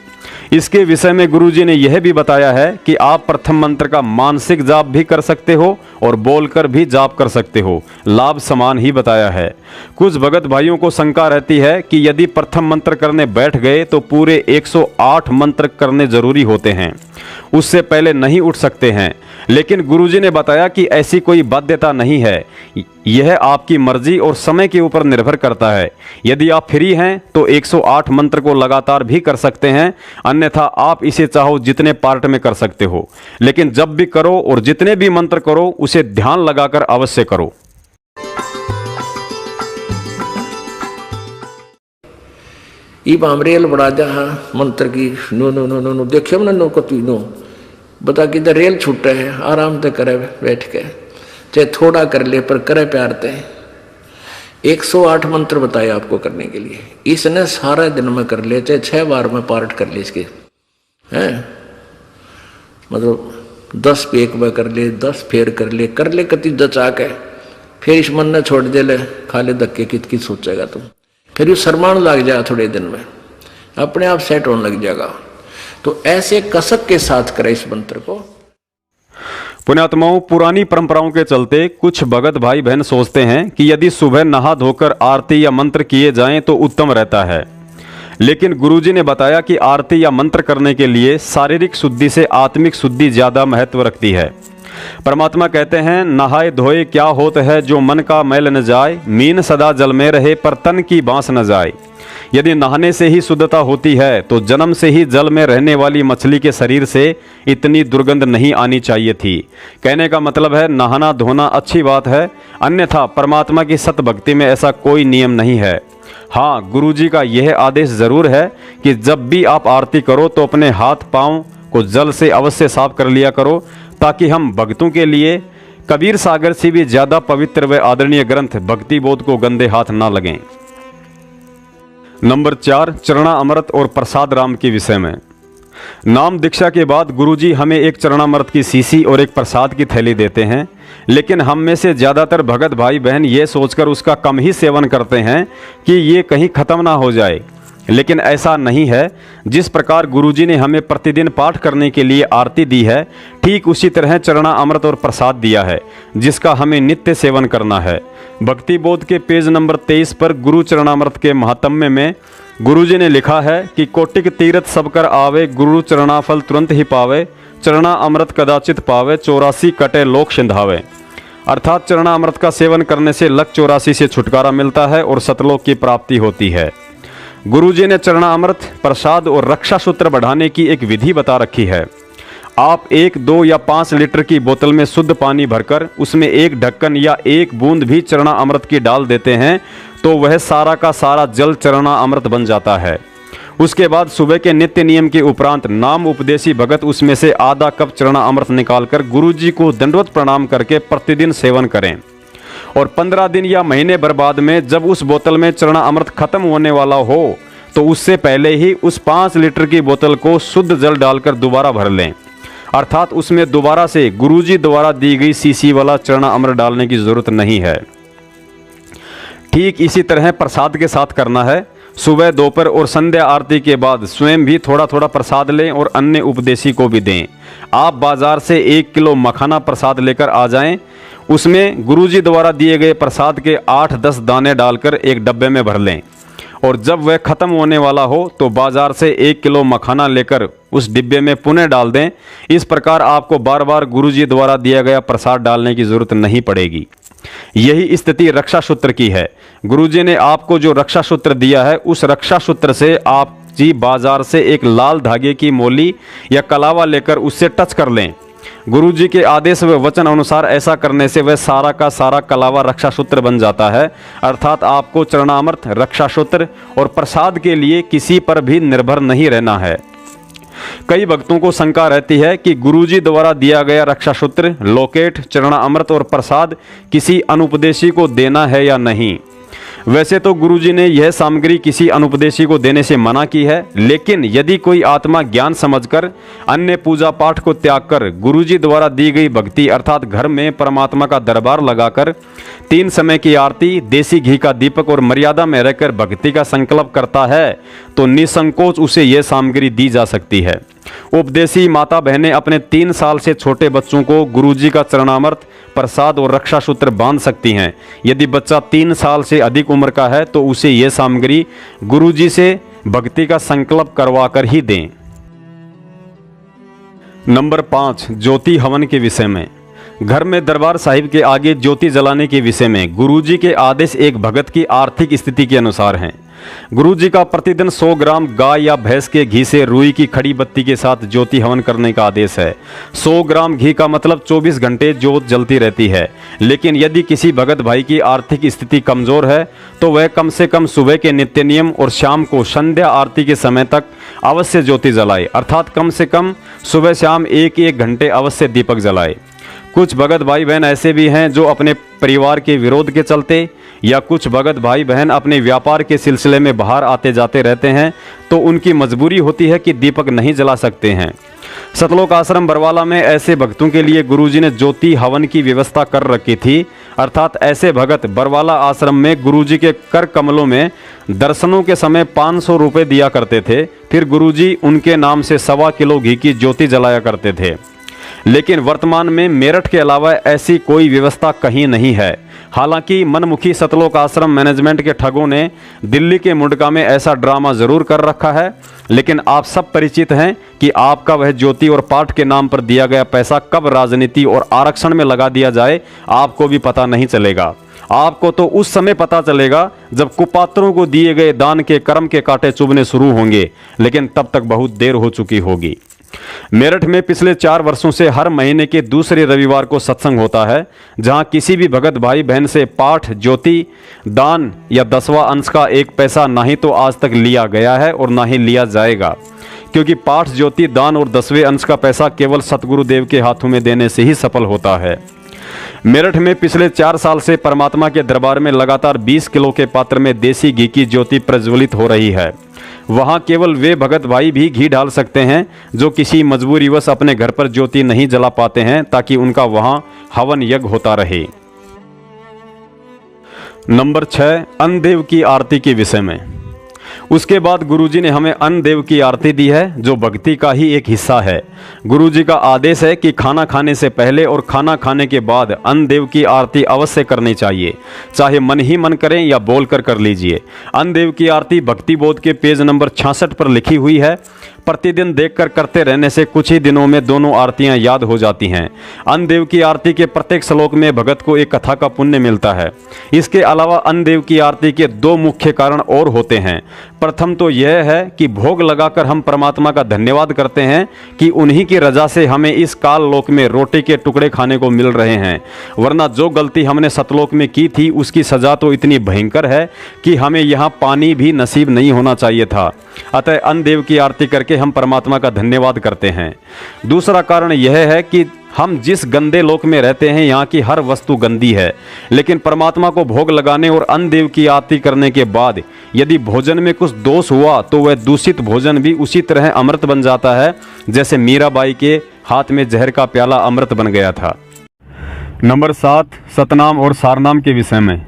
इसके विषय में गुरुजी ने यह भी बताया है कि आप प्रथम मंत्र का मानसिक जाप भी कर सकते हो और बोलकर भी जाप कर सकते हो, लाभ समान ही बताया है। कुछ भगत भाइयों को शंका रहती है कि यदि प्रथम मंत्र करने बैठ गए तो पूरे 108 मंत्र करने जरूरी होते हैं, उससे पहले नहीं उठ सकते हैं, लेकिन गुरुजी ने बताया कि ऐसी कोई बाध्यता नहीं है, यह आपकी मर्जी और समय के ऊपर निर्भर करता है। यदि आप फ्री हैं तो 108 मंत्र को लगातार भी कर सकते हैं, अन्यथा आप इसे चाहो जितने पार्ट में कर सकते हो, लेकिन जब भी करो और जितने भी मंत्र करो उसे ध्यान लगाकर अवश्य करो। इब रेल बढ़ा जा मंत्र की नो नो नो नो नो देखियो ना नो को नो बता कि रेल छूटे है, आराम से करे बैठ के, चाहे थोड़ा कर ले पर करे प्यार ते। 108 मंत्र बताए आपको करने के लिए, इसने सारे दिन में कर ले, चाहे 6 बार में पार्ट कर ले इसके, हैं मतलब 10 पे एक बार कर ले, 10 फेर कर ले कति जचा के, फिर इस मन ने छोड़ दे ले, खा ले धक्के कित सोचेगा तुम, फिर ये शर्माण लग जाएगा, थोड़े दिन में अपने आप सेट होने लग जाएगा। तो ऐसे कसक के साथ करें इस मंत्र को। पुण्यात्माओं, पुरानी परंपराओं के चलते कुछ भगत भाई बहन सोचते हैं कि यदि सुबह नहा धोकर आरती या मंत्र किए जाएं तो उत्तम रहता है, लेकिन गुरुजी ने बताया कि आरती या मंत्र करने के लिए शारीरिक शुद्धि से आत्मिक शुद्धि ज्यादा महत्व रखती है। परमात्मा कहते हैं, नहाए धोए क्या होत है जो मन का मैल न जाए, मीन सदा जल में रहे पर तन की बांस न जाए। यदि नहाने से ही शुद्धता होती है तो जन्म से ही जल में रहने वाली मछली के शरीर से इतनी दुर्गंध नहीं आनी चाहिए थी। कहने का मतलब है नहाना धोना अच्छी बात है, अन्यथा परमात्मा की सत भक्ति में ऐसा कोई नियम नहीं है। हाँ, गुरुजी का यह आदेश जरूर है कि जब भी आप आरती करो तो अपने हाथ पांव को जल से अवश्य साफ कर लिया करो, ताकि हम भक्तों के लिए कबीर सागर से भी ज्यादा पवित्र व आदरणीय ग्रंथ भक्ति बोध को गंदे हाथ ना लगें। नंबर 4, चरणामृत और प्रसाद राम के विषय में। नाम दीक्षा के बाद गुरुजी हमें एक चरणामृत की शीशी और एक प्रसाद की थैली देते हैं, लेकिन हम में से ज़्यादातर भगत भाई बहन ये सोचकर उसका कम ही सेवन करते हैं कि ये कहीं ख़त्म ना हो जाए, लेकिन ऐसा नहीं है। जिस प्रकार गुरुजी ने हमें प्रतिदिन पाठ करने के लिए आरती दी है, ठीक उसी तरह चरणामृत और प्रसाद दिया है जिसका हमें नित्य सेवन करना है। भक्ति बोध के पेज नंबर 23 पर गुरु चरणामृत के महात्म्य में गुरुजी ने लिखा है कि कोटिक तीर्थ सब कर आवे, गुरु चरणाफल तुरंत ही पावे, चरणामृत कदाचित पावे, 84 कटे लोक सिंधावे। अर्थात चरणामृत का सेवन करने से लक 84 से छुटकारा मिलता है और सतलोक की प्राप्ति होती है। गुरुजी ने चरणामृत, प्रसाद और रक्षा सूत्र बढ़ाने की एक विधि बता रखी है। आप 1, 2 या 5 लीटर की बोतल में शुद्ध पानी भरकर उसमें एक ढक्कन या एक बूंद भी चरणामृत की डाल देते हैं तो वह सारा का सारा जल चरणामृत बन जाता है। उसके बाद सुबह के नित्य नियम के उपरांत नाम उपदेशी भगत उसमें से आधा कप चरणामृत निकालकर गुरुजी को दंडवत प्रणाम करके प्रतिदिन सेवन करें, और 15 दिन या महीने भर बाद में जब उस बोतल में चरणामृत खत्म होने वाला हो तो उससे पहले ही उस 5 लीटर की बोतल को शुद्ध जल डालकर दोबारा भर लें, अर्थात उसमें दोबारा से गुरुजी द्वारा दी गई शीशी वाला चरणामृत डालने की जरूरत नहीं है। ठीक इसी तरह प्रसाद के साथ करना है। सुबह, दोपहर और संध्या आरती के बाद स्वयं भी थोड़ा थोड़ा प्रसाद लें और अन्य उपदेशी को भी दें। आप बाजार से 1 किलो मखाना प्रसाद लेकर आ जाएं, उसमें गुरुजी द्वारा दिए गए प्रसाद के 8-10 दाने डालकर एक डब्बे में भर लें और जब वह ख़त्म होने वाला हो तो बाज़ार से 1 किलो मखाना लेकर उस डिब्बे में पुनः डाल दें। इस प्रकार आपको बार बार गुरुजी द्वारा दिया गया प्रसाद डालने की ज़रूरत नहीं पड़ेगी। यही स्थिति रक्षा सूत्र की है। गुरुजी ने आपको जो रक्षा सूत्र दिया है, उस रक्षा सूत्र से आप जी बाजार से एक लाल धागे की मोली या कलावा लेकर उससे टच कर लें। गुरुजी के आदेश व वचन अनुसार ऐसा करने से वह सारा का सारा कलावा रक्षा सूत्र बन जाता है। अर्थात आपको चरणामृत, रक्षा सूत्र और प्रसाद के लिए किसी पर भी निर्भर नहीं रहना है। कई भक्तों को शंका रहती है कि गुरुजी द्वारा दिया गया रक्षा सूत्र, लॉकेट, चरणामृत और प्रसाद किसी अनुपदेशी को देना है या नहीं। वैसे तो गुरुजी ने यह सामग्री किसी अनुपदेशी को देने से मना की है, लेकिन यदि कोई आत्मा ज्ञान समझकर अन्य पूजा पाठ को त्याग कर गुरुजी द्वारा दी गई भक्ति अर्थात घर में परमात्मा का दरबार लगाकर 3 समय की आरती, देसी घी का दीपक और मर्यादा में रहकर भक्ति का संकल्प करता है तो निसंकोच उसे यह सामग्री दी जा सकती है। उपदेशी माता बहनें अपने 3 साल से छोटे बच्चों को गुरुजी का चरणामृत, प्रसाद और रक्षा सूत्र बांध सकती हैं। यदि बच्चा 3 साल से अधिक उम्र का है तो उसे यह सामग्री गुरुजी से भक्ति का संकल्प करवाकर ही दें। नंबर 5, ज्योति हवन के विषय में। घर में दरबार साहिब के आगे ज्योति जलाने के विषय में गुरुजी के आदेश एक भगत की आर्थिक स्थिति के अनुसार हैं। गुरुजी का प्रतिदिन 100 ग्राम गाय या भैंस के घी से रुई की खड़ी बत्ती के साथ ज्योति हवन करने का आदेश है। 100 ग्राम घी का मतलब 24 घंटे ज्योत जलती रहती है। लेकिन यदि किसी भगत भाई की आर्थिक स्थिति कमजोर है तो वह कम से कम सुबह के नित्य नियम और शाम को संध्या आरती के समय तक अवश्य ज्योति जलाए। अर्थात कम से कम सुबह शाम 1-1 घंटे अवश्य दीपक जलाए। कुछ भगत भाई बहन ऐसे भी हैं जो अपने परिवार के विरोध के चलते या कुछ भगत भाई बहन अपने व्यापार के सिलसिले में बाहर आते जाते रहते हैं तो उनकी मजबूरी होती है कि दीपक नहीं जला सकते हैं। सतलोक आश्रम बरवाला में ऐसे भक्तों के लिए गुरुजी ने ज्योति हवन की व्यवस्था कर रखी थी। अर्थात ऐसे भगत बरवाला आश्रम में गुरुजी के कर कमलों में दर्शनों के समय 500 रुपये दिया करते थे। फिर गुरुजी उनके नाम से 1.25 किलो घी की ज्योति जलाया करते थे। लेकिन वर्तमान में मेरठ के अलावा ऐसी कोई व्यवस्था कहीं नहीं है। हालांकि मनमुखी सतलोक आश्रम मैनेजमेंट के ठगों ने दिल्ली के मुंडका में ऐसा ड्रामा जरूर कर रखा है, लेकिन आप सब परिचित हैं कि आपका वह ज्योति और पाठ के नाम पर दिया गया पैसा कब राजनीति और आरक्षण में लगा दिया जाए आपको भी पता नहीं चलेगा। आपको तो उस समय पता चलेगा जब कुपात्रों को दिए गए दान के कर्म के कांटे चुभने शुरू होंगे, लेकिन तब तक बहुत देर हो चुकी होगी। मेरठ में पिछले 4 वर्षों से हर महीने के दूसरे रविवार को सत्संग होता है, जहां किसी भी भगत भाई बहन से पाठ, ज्योति, दान या 10वां अंश का 1 पैसा ना ही तो आज तक लिया गया है और ना ही लिया जाएगा, क्योंकि पाठ, ज्योति, दान और 10वें अंश का पैसा केवल सतगुरुदेव के हाथों में देने से ही सफल होता है। मेरठ में पिछले 4 साल से परमात्मा के दरबार में लगातार 20 किलो के पात्र में देसी घी की ज्योति प्रज्वलित हो रही है। वहां केवल वे भगत भाई भी घी डाल सकते हैं जो किसी मजबूरीवश अपने घर पर ज्योति नहीं जला पाते हैं, ताकि उनका वहां हवन यज्ञ होता रहे। नंबर 6, अन्नदेव की आरती के विषय में। उसके बाद गुरुजी ने हमें अन्नदेव की आरती दी है, जो भक्ति का ही एक हिस्सा है। गुरुजी का आदेश है कि खाना खाने से पहले और खाना खाने के बाद अन्नदेव की आरती अवश्य करनी चाहिए, चाहे मन ही मन करें या बोलकर कर लीजिए। अन्नदेव की आरती भक्ति बोध के पेज नंबर 66 पर लिखी हुई है। प्रतिदिन देखकर करते रहने से कुछ ही दिनों में दोनों आरतियां याद हो जाती हैं। अन्नदेव की आरती के प्रत्येक श्लोक में भगत को एक कथा का पुण्य मिलता है। इसके अलावा अन्नदेव की आरती के 2 मुख्य कारण और होते हैं। प्रथम तो यह है कि भोग लगाकर हम परमात्मा का धन्यवाद करते हैं कि उन्हीं की रजा से हमें इस काल लोक में रोटी के टुकड़े खाने को मिल रहे हैं, वरना जो गलती हमने सतलोक में की थी उसकी सजा तो इतनी भयंकर है कि हमें यहाँ पानी भी नसीब नहीं होना चाहिए था। अतः अन्नदेव की आरती करके हम परमात्मा का धन्यवाद करते हैं। दूसरा कारण यह है कि हम जिस गंदे लोक में रहते हैं यहाँ की हर वस्तु गंदी है, लेकिन परमात्मा को भोग लगाने और अन्नदेव की आरती करने के बाद यदि भोजन में कुछ दोष हुआ तो वह दूषित भोजन भी उसी तरह अमृत बन जाता है जैसे मीराबाई के हाथ में जहर का प्याला अमृत बन गया था। नंबर 7, सतनाम और सारनाम के विषय में।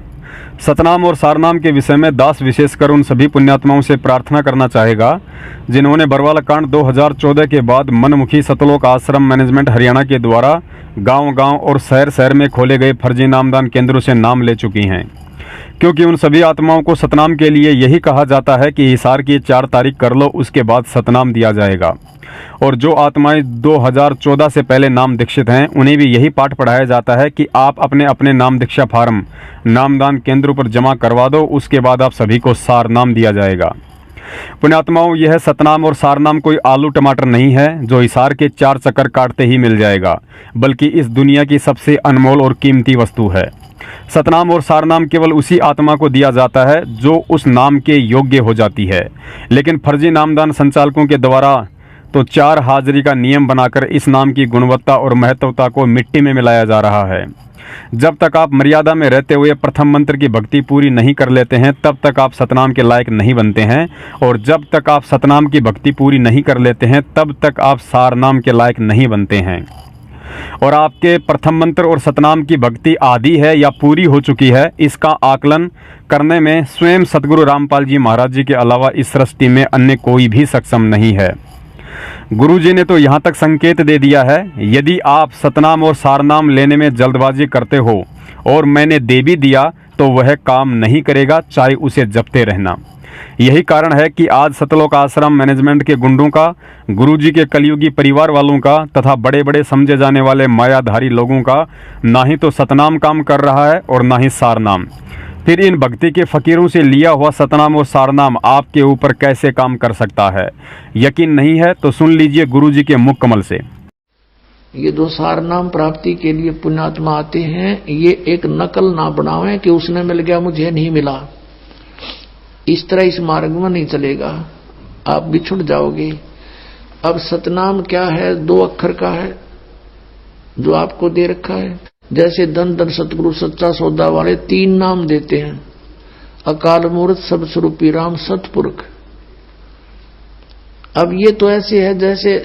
सतनाम और सारनाम के विषय में दास विशेषकर उन सभी पुण्यात्माओं से प्रार्थना करना चाहेगा जिन्होंने बरवाला कांड 2014 के बाद मनमुखी सतलोक आश्रम मैनेजमेंट हरियाणा के द्वारा गांव-गांव और शहर-शहर में खोले गए फर्जी नामदान केंद्रों से नाम ले चुकी हैं। क्योंकि उन सभी आत्माओं को सतनाम के लिए यही कहा जाता है कि हिसार की 4 तारीख कर लो, उसके बाद सतनाम दिया जाएगा। और जो आत्माएं 2014 से पहले नाम दीक्षित हैं, उन्हें भी यही पाठ पढ़ाया जाता है कि आप अपने अपने नाम दीक्षा फार्म नामदान केंद्रों पर जमा करवा दो, उसके बाद आप सभी को सार नाम दिया जाएगा। पुण्यात्माओं, यह सतनाम और सारनाम कोई आलू टमाटर नहीं है जो हिसार के 4 चक्कर काटते ही मिल जाएगा, बल्कि इस दुनिया की सबसे अनमोल और कीमती वस्तु है। सतनाम और सारनाम केवल उसी आत्मा को दिया जाता है जो उस नाम के योग्य हो जाती है, लेकिन फर्जी नामदान संचालकों के द्वारा तो 4 हाजिरी का नियम बनाकर इस नाम की गुणवत्ता और महत्वता को मिट्टी में मिलाया जा रहा है। जब तक आप मर्यादा में रहते हुए प्रथम मंत्र की भक्ति पूरी नहीं कर लेते हैं, तब तक आप सतनाम के लायक नहीं बनते हैं, और जब तक आप सतनाम की भक्ति पूरी नहीं कर लेते हैं, तब तक आप सारनाम के लायक नहीं बनते हैं। और आपके प्रथम मंत्र और सतनाम की भक्ति आदि है या पूरी हो चुकी है, इसका आकलन करने में स्वयं सतगुरु रामपाल जी महाराज जी के अलावा इस सृष्टि में अन्य कोई भी सक्षम नहीं है। गुरु जी ने तो यहाँ तक संकेत दे दिया है, यदि आप सतनाम और सारनाम लेने में जल्दबाजी करते हो और मैंने दे भी दिया तो वह काम नहीं करेगा, चाहे उसे जपते रहना। यही कारण है कि आज सतलोक आश्रम मैनेजमेंट के गुंडों का, गुरु जी के कलयुगी परिवार वालों का तथा बड़े बड़े समझे जाने वाले मायाधारी लोगों का ना ही तो सतनाम काम कर रहा है और ना ही सारनाम। फिर इन भक्ति के फकीरों से लिया हुआ सतनाम और सारनाम आपके ऊपर कैसे काम कर सकता है? यकीन नहीं है तो सुन लीजिए गुरु जी के मुख कमल से। ये जो सारनाम प्राप्ति के लिए पुण्यात्मा आते हैं, ये एक नकल ना बनावें कि उसने मिल गया मुझे नहीं मिला। इस तरह इस मार्ग में नहीं चलेगा, आप बिछुड़ जाओगे। अब सतनाम क्या है? 2 अक्षर का है जो आपको दे रखा है। जैसे धन धन सतगुरु सच्चा सौदा वाले 3 नाम देते हैं, अकाल मूर्त, सब स्वरूपी राम, सतपुरुष। अब ये तो ऐसे है जैसे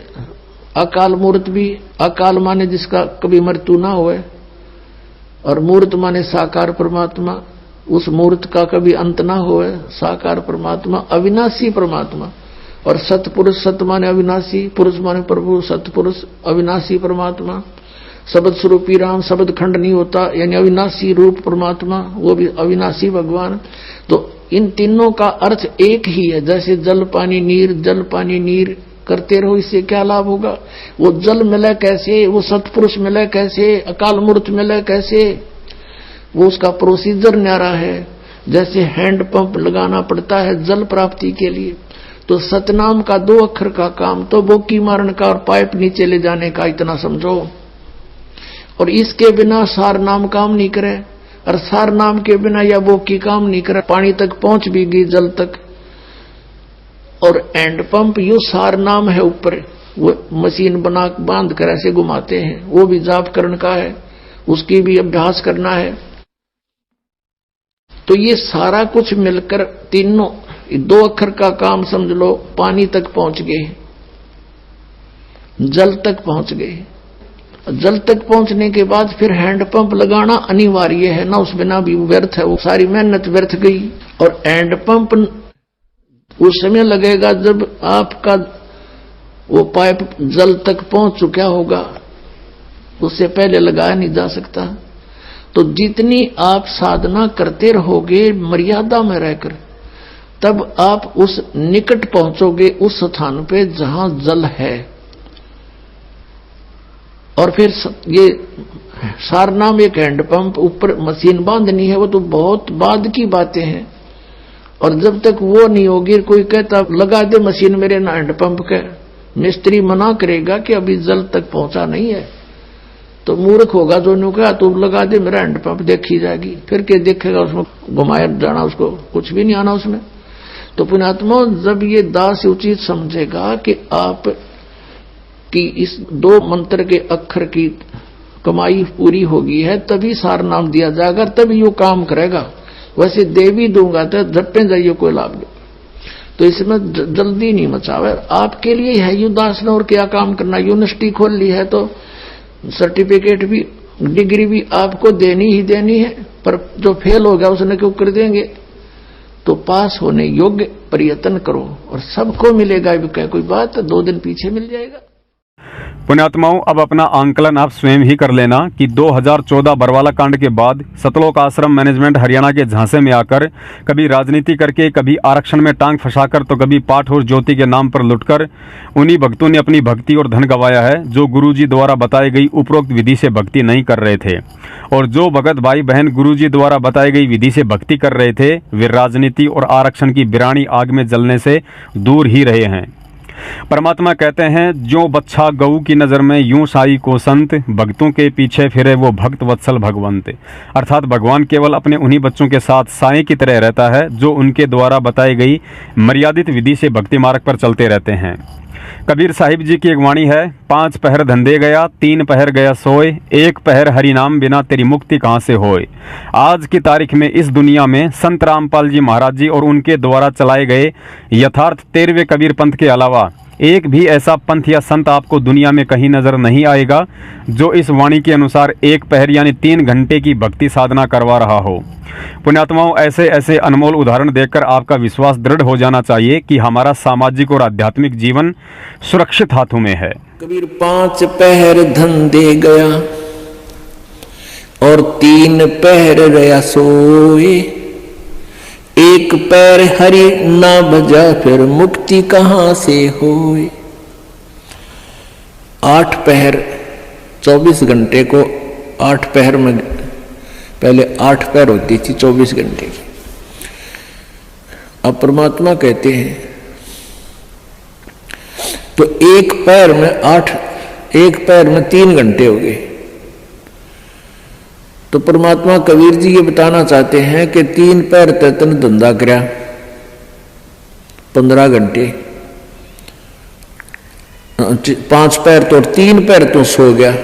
अकाल मूर्त भी, अकाल माने जिसका कभी मृत्यु ना होए, और मूर्त माने साकार परमात्मा, उस मूर्त का कभी अंत ना होए, साकार परमात्मा, अविनाशी परमात्मा। और सतपुरुष, सत माने अविनाशी, पुरुष माने प्रभु, सतपुरुष अविनाशी परमात्मा। शब्द स्वरूपी राम, शब्द खंड नहीं होता, यानी अविनाशी रूप परमात्मा, वो भी अविनाशी भगवान। तो इन तीनों का अर्थ एक ही है। जैसे जल पानी नीर, जल पानी नीर करते रहो, इससे क्या लाभ होगा? वो जल मिले कैसे, वो सतपुरुष मिले कैसे, अकाल मूर्त मिले कैसे? वो उसका प्रोसीजर न्यारा है। जैसे हैंड पंप लगाना पड़ता है जल प्राप्ति के लिए, तो सतनाम का 2 अक्षर का काम तो बोकी मारने का और पाइप नीचे ले जाने का, इतना समझो। और इसके बिना सार नाम काम नहीं करे, और सार नाम के बिना या बोकी काम नहीं करे। पानी तक पहुंच भी गई, जल तक। और एंड पंप यू सार नाम है ऊपर, वो मशीन बना बांध कर ऐसे घुमाते हैं, वो भी जाप करने का है, उसकी भी अभ्यास करना है। तो ये सारा कुछ मिलकर तीनों 2 अक्षर का काम समझ लो। पानी तक पहुंच गए, जल तक पहुंच गए। जल तक पहुंचने के बाद फिर हैंड पंप लगाना अनिवार्य है ना, उस बिना भी व्यर्थ है, वो सारी मेहनत व्यर्थ गई। और हैंड पंप उस समय लगेगा जब आपका वो पाइप जल तक पहुंच चुका होगा, उससे पहले लगाया नहीं जा सकता। तो जितनी आप साधना करते रहोगे मर्यादा में रहकर, तब आप उस निकट पहुंचोगे, उस स्थान पे जहां जल है। और फिर ये सारनाम एक हैंड पंप, ऊपर मशीन बांधनी है, वो तो बहुत बाद की बातें हैं। और जब तक वो नहीं होगी, कोई कहता लगा दे मशीन मेरे ना हैंड पंप के, मिस्त्री मना करेगा कि अभी जल तक पहुंचा नहीं है, तो मूर्ख होगा जो नु कहा तो लगा दे मेरा हैंड पंप, देखी जाएगी। फिर क्या देखेगा? उसमें घुमाया जाना, उसको कुछ भी नहीं आना उसमें। तो पुण्यात्मा, जब ये दास उचित समझेगा कि आप कि इस 2 मंत्र के अक्षर की कमाई पूरी होगी है, तभी सार नाम दिया जाएगा, तभी वो काम करेगा। वैसे दे भी दूंगा तो झप्पे जाइए, कोई लाभ नहीं। तो इसमें जल्दी नहीं मचावे। आपके लिए है यू दास ने और क्या काम करना। यूनिवर्सिटी खोल ली है तो सर्टिफिकेट भी, डिग्री भी आपको देनी ही देनी है, पर जो फेल हो गया उसने क्यों कर देंगे? तो पास होने योग्य प्रयत्न करो और सबको मिलेगा। भी क्या कोई बात, 2 दिन पीछे मिल जाएगा। पुण्यात्माओं, अब अपना आंकलन आप स्वयं ही कर लेना कि 2014 बरवाला कांड के बाद सतलोक आश्रम मैनेजमेंट हरियाणा के झांसे में आकर कभी राजनीति करके, कभी आरक्षण में टांग फंसाकर, तो कभी पाठ और ज्योति के नाम पर लुटकर उन्हीं भक्तों ने अपनी भक्ति और धन गंवाया है जो गुरुजी द्वारा बताई गई उपरोक्त विधि से भक्ति नहीं कर रहे थे। और जो भगत भाई बहन गुरुजी द्वारा बताई गई विधि से भक्ति कर रहे थे वे राजनीति और आरक्षण की बिरानी आग में जलने से दूर ही रहे हैं। परमात्मा कहते हैं, जो बच्चा गऊ की नज़र में यूं साई को संत, भक्तों के पीछे फिरे वो भक्त वत्सल भगवंत। अर्थात भगवान केवल अपने उन्हीं बच्चों के साथ साई की तरह रहता है जो उनके द्वारा बताई गई मर्यादित विधि से भक्ति मार्ग पर चलते रहते हैं। कबीर साहिब जी की एक वाणी है, 5 पहर धंधे गया, 3 पहर गया सोए, 1 पहर हरि नाम बिना तेरी मुक्ति कहाँ से होए। आज की तारीख में इस दुनिया में संत रामपाल जी महाराज जी और उनके द्वारा चलाए गए यथार्थ 13वें कबीर पंथ के अलावा एक भी ऐसा पंथ या संत आपको दुनिया में कहीं नजर नहीं आएगा जो इस वाणी के अनुसार 1 पहर यानी 3 घंटे की भक्ति साधना करवा रहा हो। पुण्यात्माओं, ऐसे ऐसे अनमोल उदाहरण देखकर आपका विश्वास दृढ़ हो जाना चाहिए कि हमारा सामाजिक और आध्यात्मिक जीवन सुरक्षित हाथों में है। कबीर 5 पहर धंधे गया और 3 पहर रया सोए, 1 पैर हरि ना भजा फिर मुक्ति कहाँ से होए। 8 पहर 24 घंटे को 8 पहर में, पहले 8 पहर होती थी 24 घंटे की। अब परमात्मा कहते हैं तो 1 पैर में 8, 1 पैर में 3 घंटे हो गए। तो परमात्मा कबीर जी ये बताना चाहते हैं कि 3 पैर तन धंधा करया 15 घंटे, 5 पैर तो 3 पैर तो सो गया,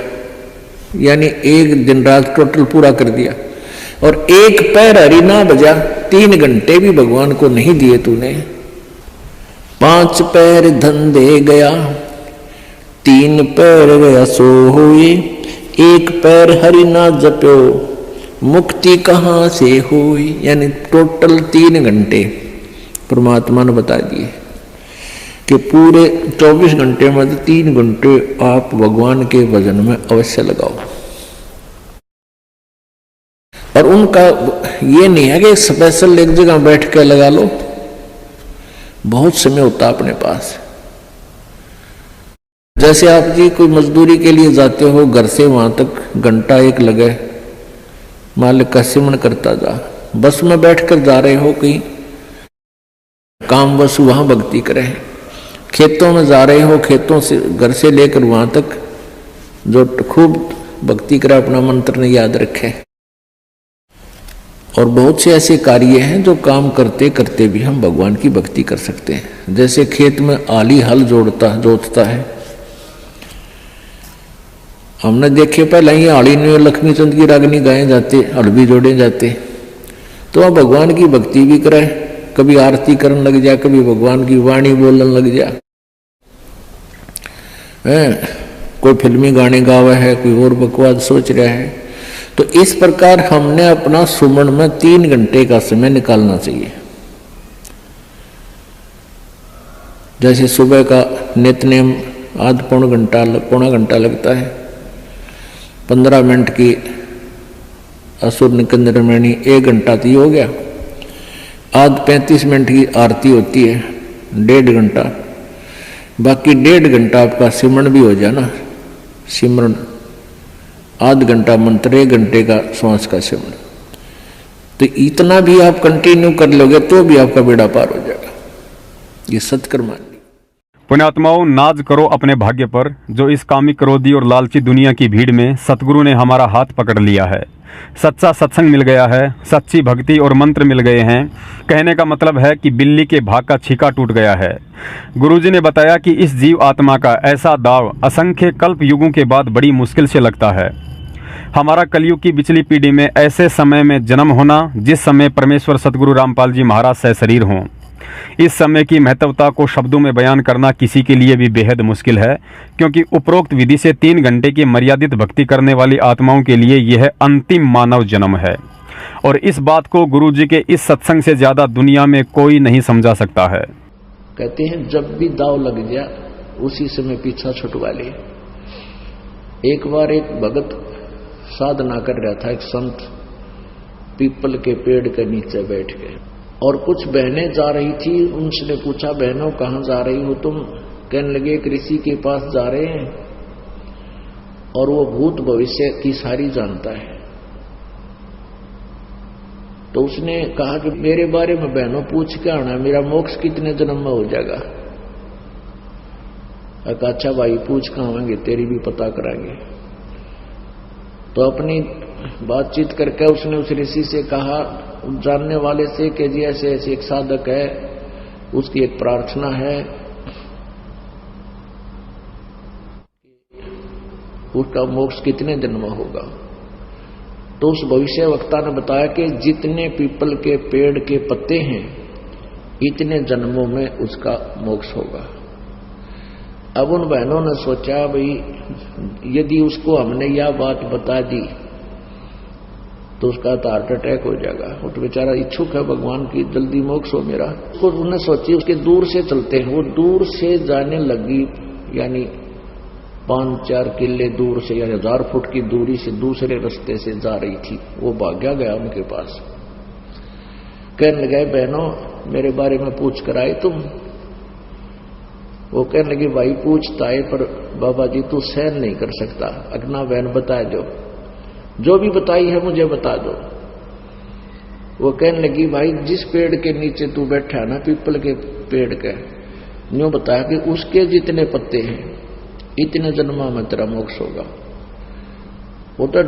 यानी 1 दिन रात टोटल पूरा कर दिया। और 1 पैर हरि ना बजा, 3 घंटे भी भगवान को नहीं दिए तूने। 5 पैर धंधे गया, 3 पैर गया सो हुए, 1 पैर हरि ना जप्यो मुक्ति कहाँ से हुई। यानी टोटल 3 घंटे परमात्मा ने बता दिए कि पूरे 24 घंटे में 3 घंटे आप भगवान के भजन में अवश्य लगाओ। और उनका ये नहीं है कि स्पेशल एक जगह बैठ के लगा लो, बहुत समय होता अपने पास। जैसे आप जी कोई मजदूरी के लिए जाते हो, घर से वहां तक घंटा 1 लगे, मालिक का सिमरण करता जा, बस में बैठकर जा रहे हो कहीं काम, बस वहां भक्ति करें। खेतों में जा रहे हो, खेतों से घर से लेकर वहां तक जो खूब भक्ति करे, अपना मंत्र ने याद रखे। और बहुत से ऐसे कार्य हैं जो काम करते करते भी हम भगवान की भक्ति कर सकते हैं। जैसे खेत में आली हल जोतता है, हमने देखे पहले ही आली में लक्ष्मी चंद की रागनी गाए जाते, हल भी जोड़े जाते। तो वह भगवान की भक्ति भी करे, कभी आरती करने लग जा, कभी भगवान की वाणी बोलने लग जा, कोई फिल्मी गाने गावा है, कोई और बकवास सोच रहा है। तो इस प्रकार हमने अपना सुमन में 3 घंटे का समय निकालना चाहिए। जैसे सुबह का नित्यनेम पौना घंटा लगता है, 15 मिनट की असुर निकंदन मणि, 1 घंटा तो हो गया। आध 35 मिनट की आरती होती है, 1.5 घंटा, बाकी 1.5 घंटा आपका सिमरण भी हो जाना। सिमरण आध घंटा मंत्र, 1 घंटे का श्वास का सिमरण। तो इतना भी आप कंटिन्यू कर लोगे तो भी आपका बेड़ा पार हो जाएगा। ये सत्कर्म मान ली। पुण्यात्माओं, नाज करो अपने भाग्य पर जो इस कामिक, क्रोधी और लालची दुनिया की भीड़ में सतगुरु ने हमारा हाथ पकड़ लिया है। सच्चा सत्संग मिल गया है, सच्ची भक्ति और मंत्र मिल गए हैं। कहने का मतलब है कि बिल्ली के भाग का छीका टूट गया है। गुरुजी ने बताया कि इस जीव आत्मा का ऐसा दाव असंख्य कल्प युगों के बाद बड़ी मुश्किल से लगता है। हमारा कलयुग की पिछली पीढ़ी में ऐसे समय में जन्म होना जिस समय परमेश्वर सतगुरु रामपाल जी महाराज सशरीर हों। इस समय की महत्वता को शब्दों में बयान करना किसी के लिए भी बेहद मुश्किल है, क्योंकि उपरोक्त विधि से 3 घंटे की मर्यादित भक्ति करने वाली आत्माओं के लिए यह अंतिम मानव जन्म है। और इस बात को गुरुजी के इस सत्संग से ज्यादा दुनिया में कोई नहीं समझा सकता है। कहते हैं जब भी दाव लग जा उसी समय पीछा छुटवा ले। एक बार एक भगत साधना कर रहा था, एक संत पीपल के पेड़ के नीचे बैठ के, और कुछ बहनें जा रही थी। उनसे पूछा, बहनों कहाँ जा रही हो तुम? कहने लगे, एक ऋषि के पास जा रहे हैं और वो भूत भविष्य की सारी जानता है। तो उसने कहा कि मेरे बारे में बहनों पूछ के आना, मेरा मोक्ष कितने जन्म में हो जाएगा? अच्छा भाई पूछ के आवेंगे, तेरी भी पता कराएंगे। तो अपनी बातचीत करके उसने उस ऋषि से कहा, जानने वाले से, कि जी ऐसे ऐसे एक साधक है, उसकी एक प्रार्थना है, उसका मोक्ष कितने दिन में होगा? तो उस भविष्य वक्ता ने बताया कि जितने पीपल के पेड़ के पत्ते हैं इतने जन्मों में उसका मोक्ष होगा। अब उन बहनों ने सोचा, भाई यदि उसको हमने यह बात बता दी तो उसका तो हार्ट अटैक हो जाएगा। वो तो बेचारा इच्छुक है भगवान की जल्दी मोक्ष हो मेरा। तो उन्होंने सोची उसके दूर से चलते हैं। वो दूर से जाने लगी, यानी 5-4 किले दूर से, यानी 1000 फुट की दूरी से दूसरे रास्ते से जा रही थी। वो भाग्या गया उनके पास, कहने लगे, बहनों मेरे बारे में पूछ कर आए तुम? वो कहने लगी, भाई पूछता है पर बाबा जी तू सहन नहीं कर सकता, अगना बहन बता दो, जो भी बताई है मुझे बता दो। वो कहने लगी, भाई जिस पेड़ के नीचे तू बैठा है ना, पीपल के पेड़ के, यूं बताया कि उसके जितने पत्ते हैं इतने जन्मा में तेरा मोक्ष होगा। वो तो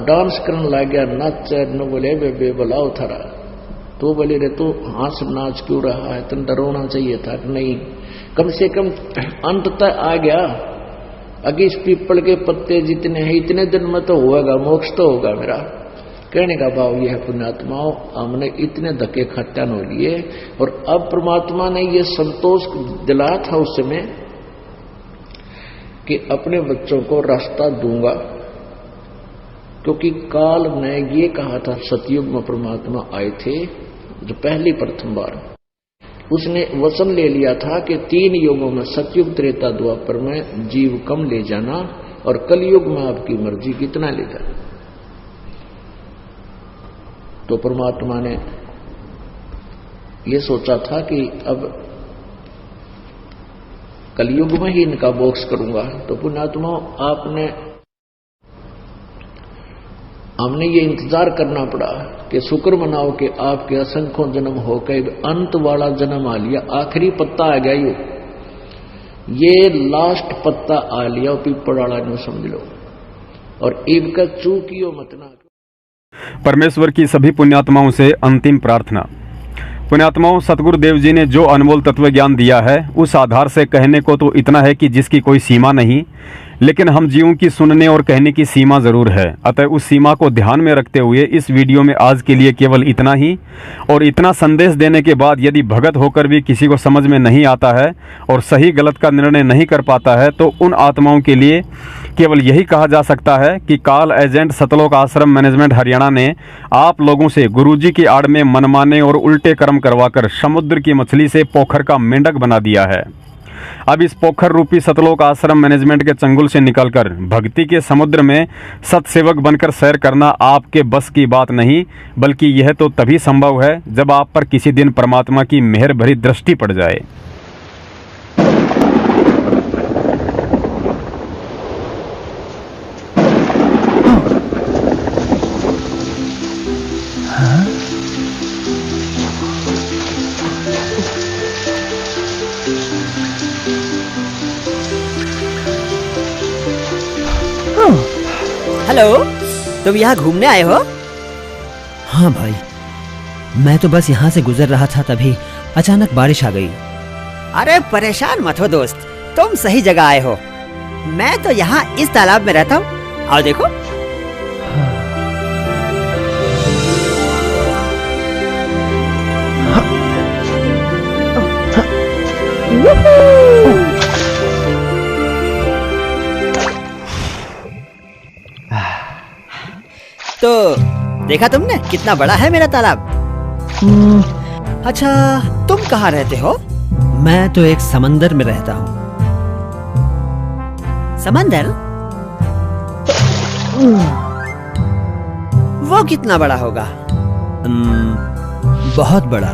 डांस करने लग गया, नाचे न बोले बे बुलाओ थारा। तो बोले, रे तू हंस नाच क्यों रहा है, तुम डरोना चाहिए था कि नहीं, कम से कम अंत तक आ गया। अगर इस पीपल के पत्ते जितने हैं इतने दिन में तो होगा, मोक्ष तो होगा मेरा। कहने का भाव यह है, पुण्यात्माओं हमने इतने धक्के खट्टन हो लिए और अब परमात्मा ने यह संतोष दिलाया था उस समय कि अपने बच्चों को रास्ता दूंगा, क्योंकि काल ने ये कहा था, सतयुग में परमात्मा आए थे जो पहली प्रथम बार, उसने वचन ले लिया था कि 3 युगों में, सतयुग त्रेता द्वापर में जीव कम ले जाना और कलयुग में आपकी मर्जी कितना ले जाना। तो परमात्मा ने यह सोचा था कि अब कलयुग में ही इनका मोक्ष करूंगा। तो पुण्यात्मा हमने ये इंतजार करना पड़ा कि शुक्र मनाओ कि आपके असंख्यों जन्म होकर अंत वाला जन्म आ लिया, आखिरी पत्ता आ गया, ये लास्ट पत्ता आ लिया पीपल वाला ने, समझ लो। और इनका चूकियो मत ना। परमेश्वर की सभी पुण्यात्माओं से अंतिम प्रार्थना। पुण्यात्माओं, सतगुरु देव जी ने जो अनमोल तत्व ज्ञान दिया है उस आधार से कहने को तो इतना है कि जिसकी कोई सीमा नहीं, लेकिन हम जीवों की सुनने और कहने की सीमा जरूर है। अतः उस सीमा को ध्यान में रखते हुए इस वीडियो में आज के लिए केवल इतना ही। और इतना संदेश देने के बाद यदि भगत होकर भी किसी को समझ में नहीं आता है और सही गलत का निर्णय नहीं कर पाता है, तो उन आत्माओं के लिए केवल यही कहा जा सकता है कि काल एजेंट सतलोक आश्रम मैनेजमेंट हरियाणा ने आप लोगों से गुरुजी की आड़ में मनमाने और उल्टे कर्म करवाकर समुद्र की मछली से पोखर का मेंढक बना दिया है। अब इस पोखर रूपी सतलोक आश्रम मैनेजमेंट के चंगुल से निकलकर भक्ति के समुद्र में सत्सेवक बनकर सैर करना आपके बस की बात नहीं, बल्कि यह तो तभी संभव है जब आप पर किसी दिन परमात्मा की मेहर भरी दृष्टि पड़ जाए। हेलो, तुम यहाँ घूमने आए हो? हाँ भाई, मैं तो बस यहाँ से गुजर रहा था, तभी अचानक बारिश आ गई। अरे परेशान मत हो दोस्त, तुम सही जगह आए हो। मैं तो यहाँ इस तालाब में रहता हूँ, आओ देखो। तो देखा तुमने कितना बड़ा है मेरा तालाब? अच्छा, तुम कहाँ रहते हो? मैं तो एक समंदर में रहता हूँ। समंदर? वो कितना बड़ा होगा? बहुत बड़ा।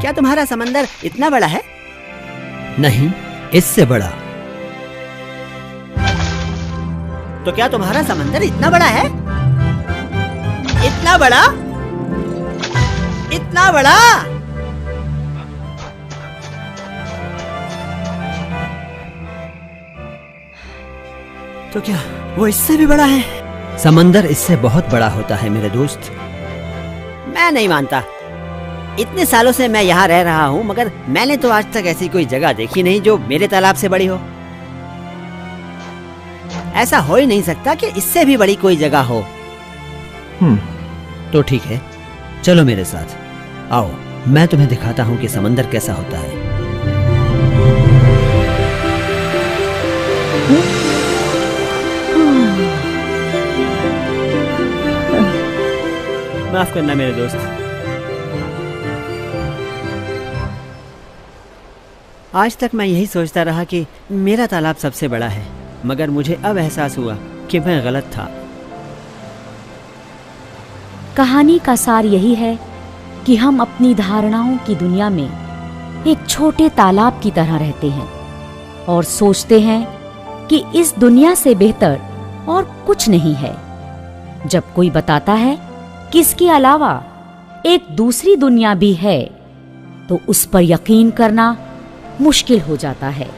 क्या तुम्हारा समंदर इतना बड़ा है? नहीं, इससे बड़ा। तो क्या तुम्हारा समंदर इतना बड़ा है? इतना बड़ा? इतना बड़ा? तो क्या वो इससे भी बड़ा है? समंदर इससे बहुत बड़ा होता है मेरे दोस्त। मैं नहीं मानता। इतने सालों से मैं यहाँ रह रहा हूँ, मगर मैंने तो आज तक ऐसी कोई जगह देखी नहीं जो मेरे तालाब से बड़ी हो। ऐसा हो ही नहीं सकता कि इससे भी बड़ी कोई जगह हो। तो ठीक है, चलो मेरे साथ। आओ, मैं तुम्हें दिखाता हूँ कि समंदर कैसा होता है। माफ करना मेरे दोस्त। आज तक मैं यही सोचता रहा कि मेरा तालाब सबसे बड़ा है, मगर मुझे अब एहसास हुआ कि मैं गलत था। कहानी का सार यही है कि हम अपनी धारणाओं की दुनिया में एक छोटे तालाब की तरह रहते हैं और सोचते हैं कि इस दुनिया से बेहतर और कुछ नहीं है। जब कोई बताता है कि इसके अलावा एक दूसरी दुनिया भी है, तो उस पर यकीन करना मुश्किल हो जाता है।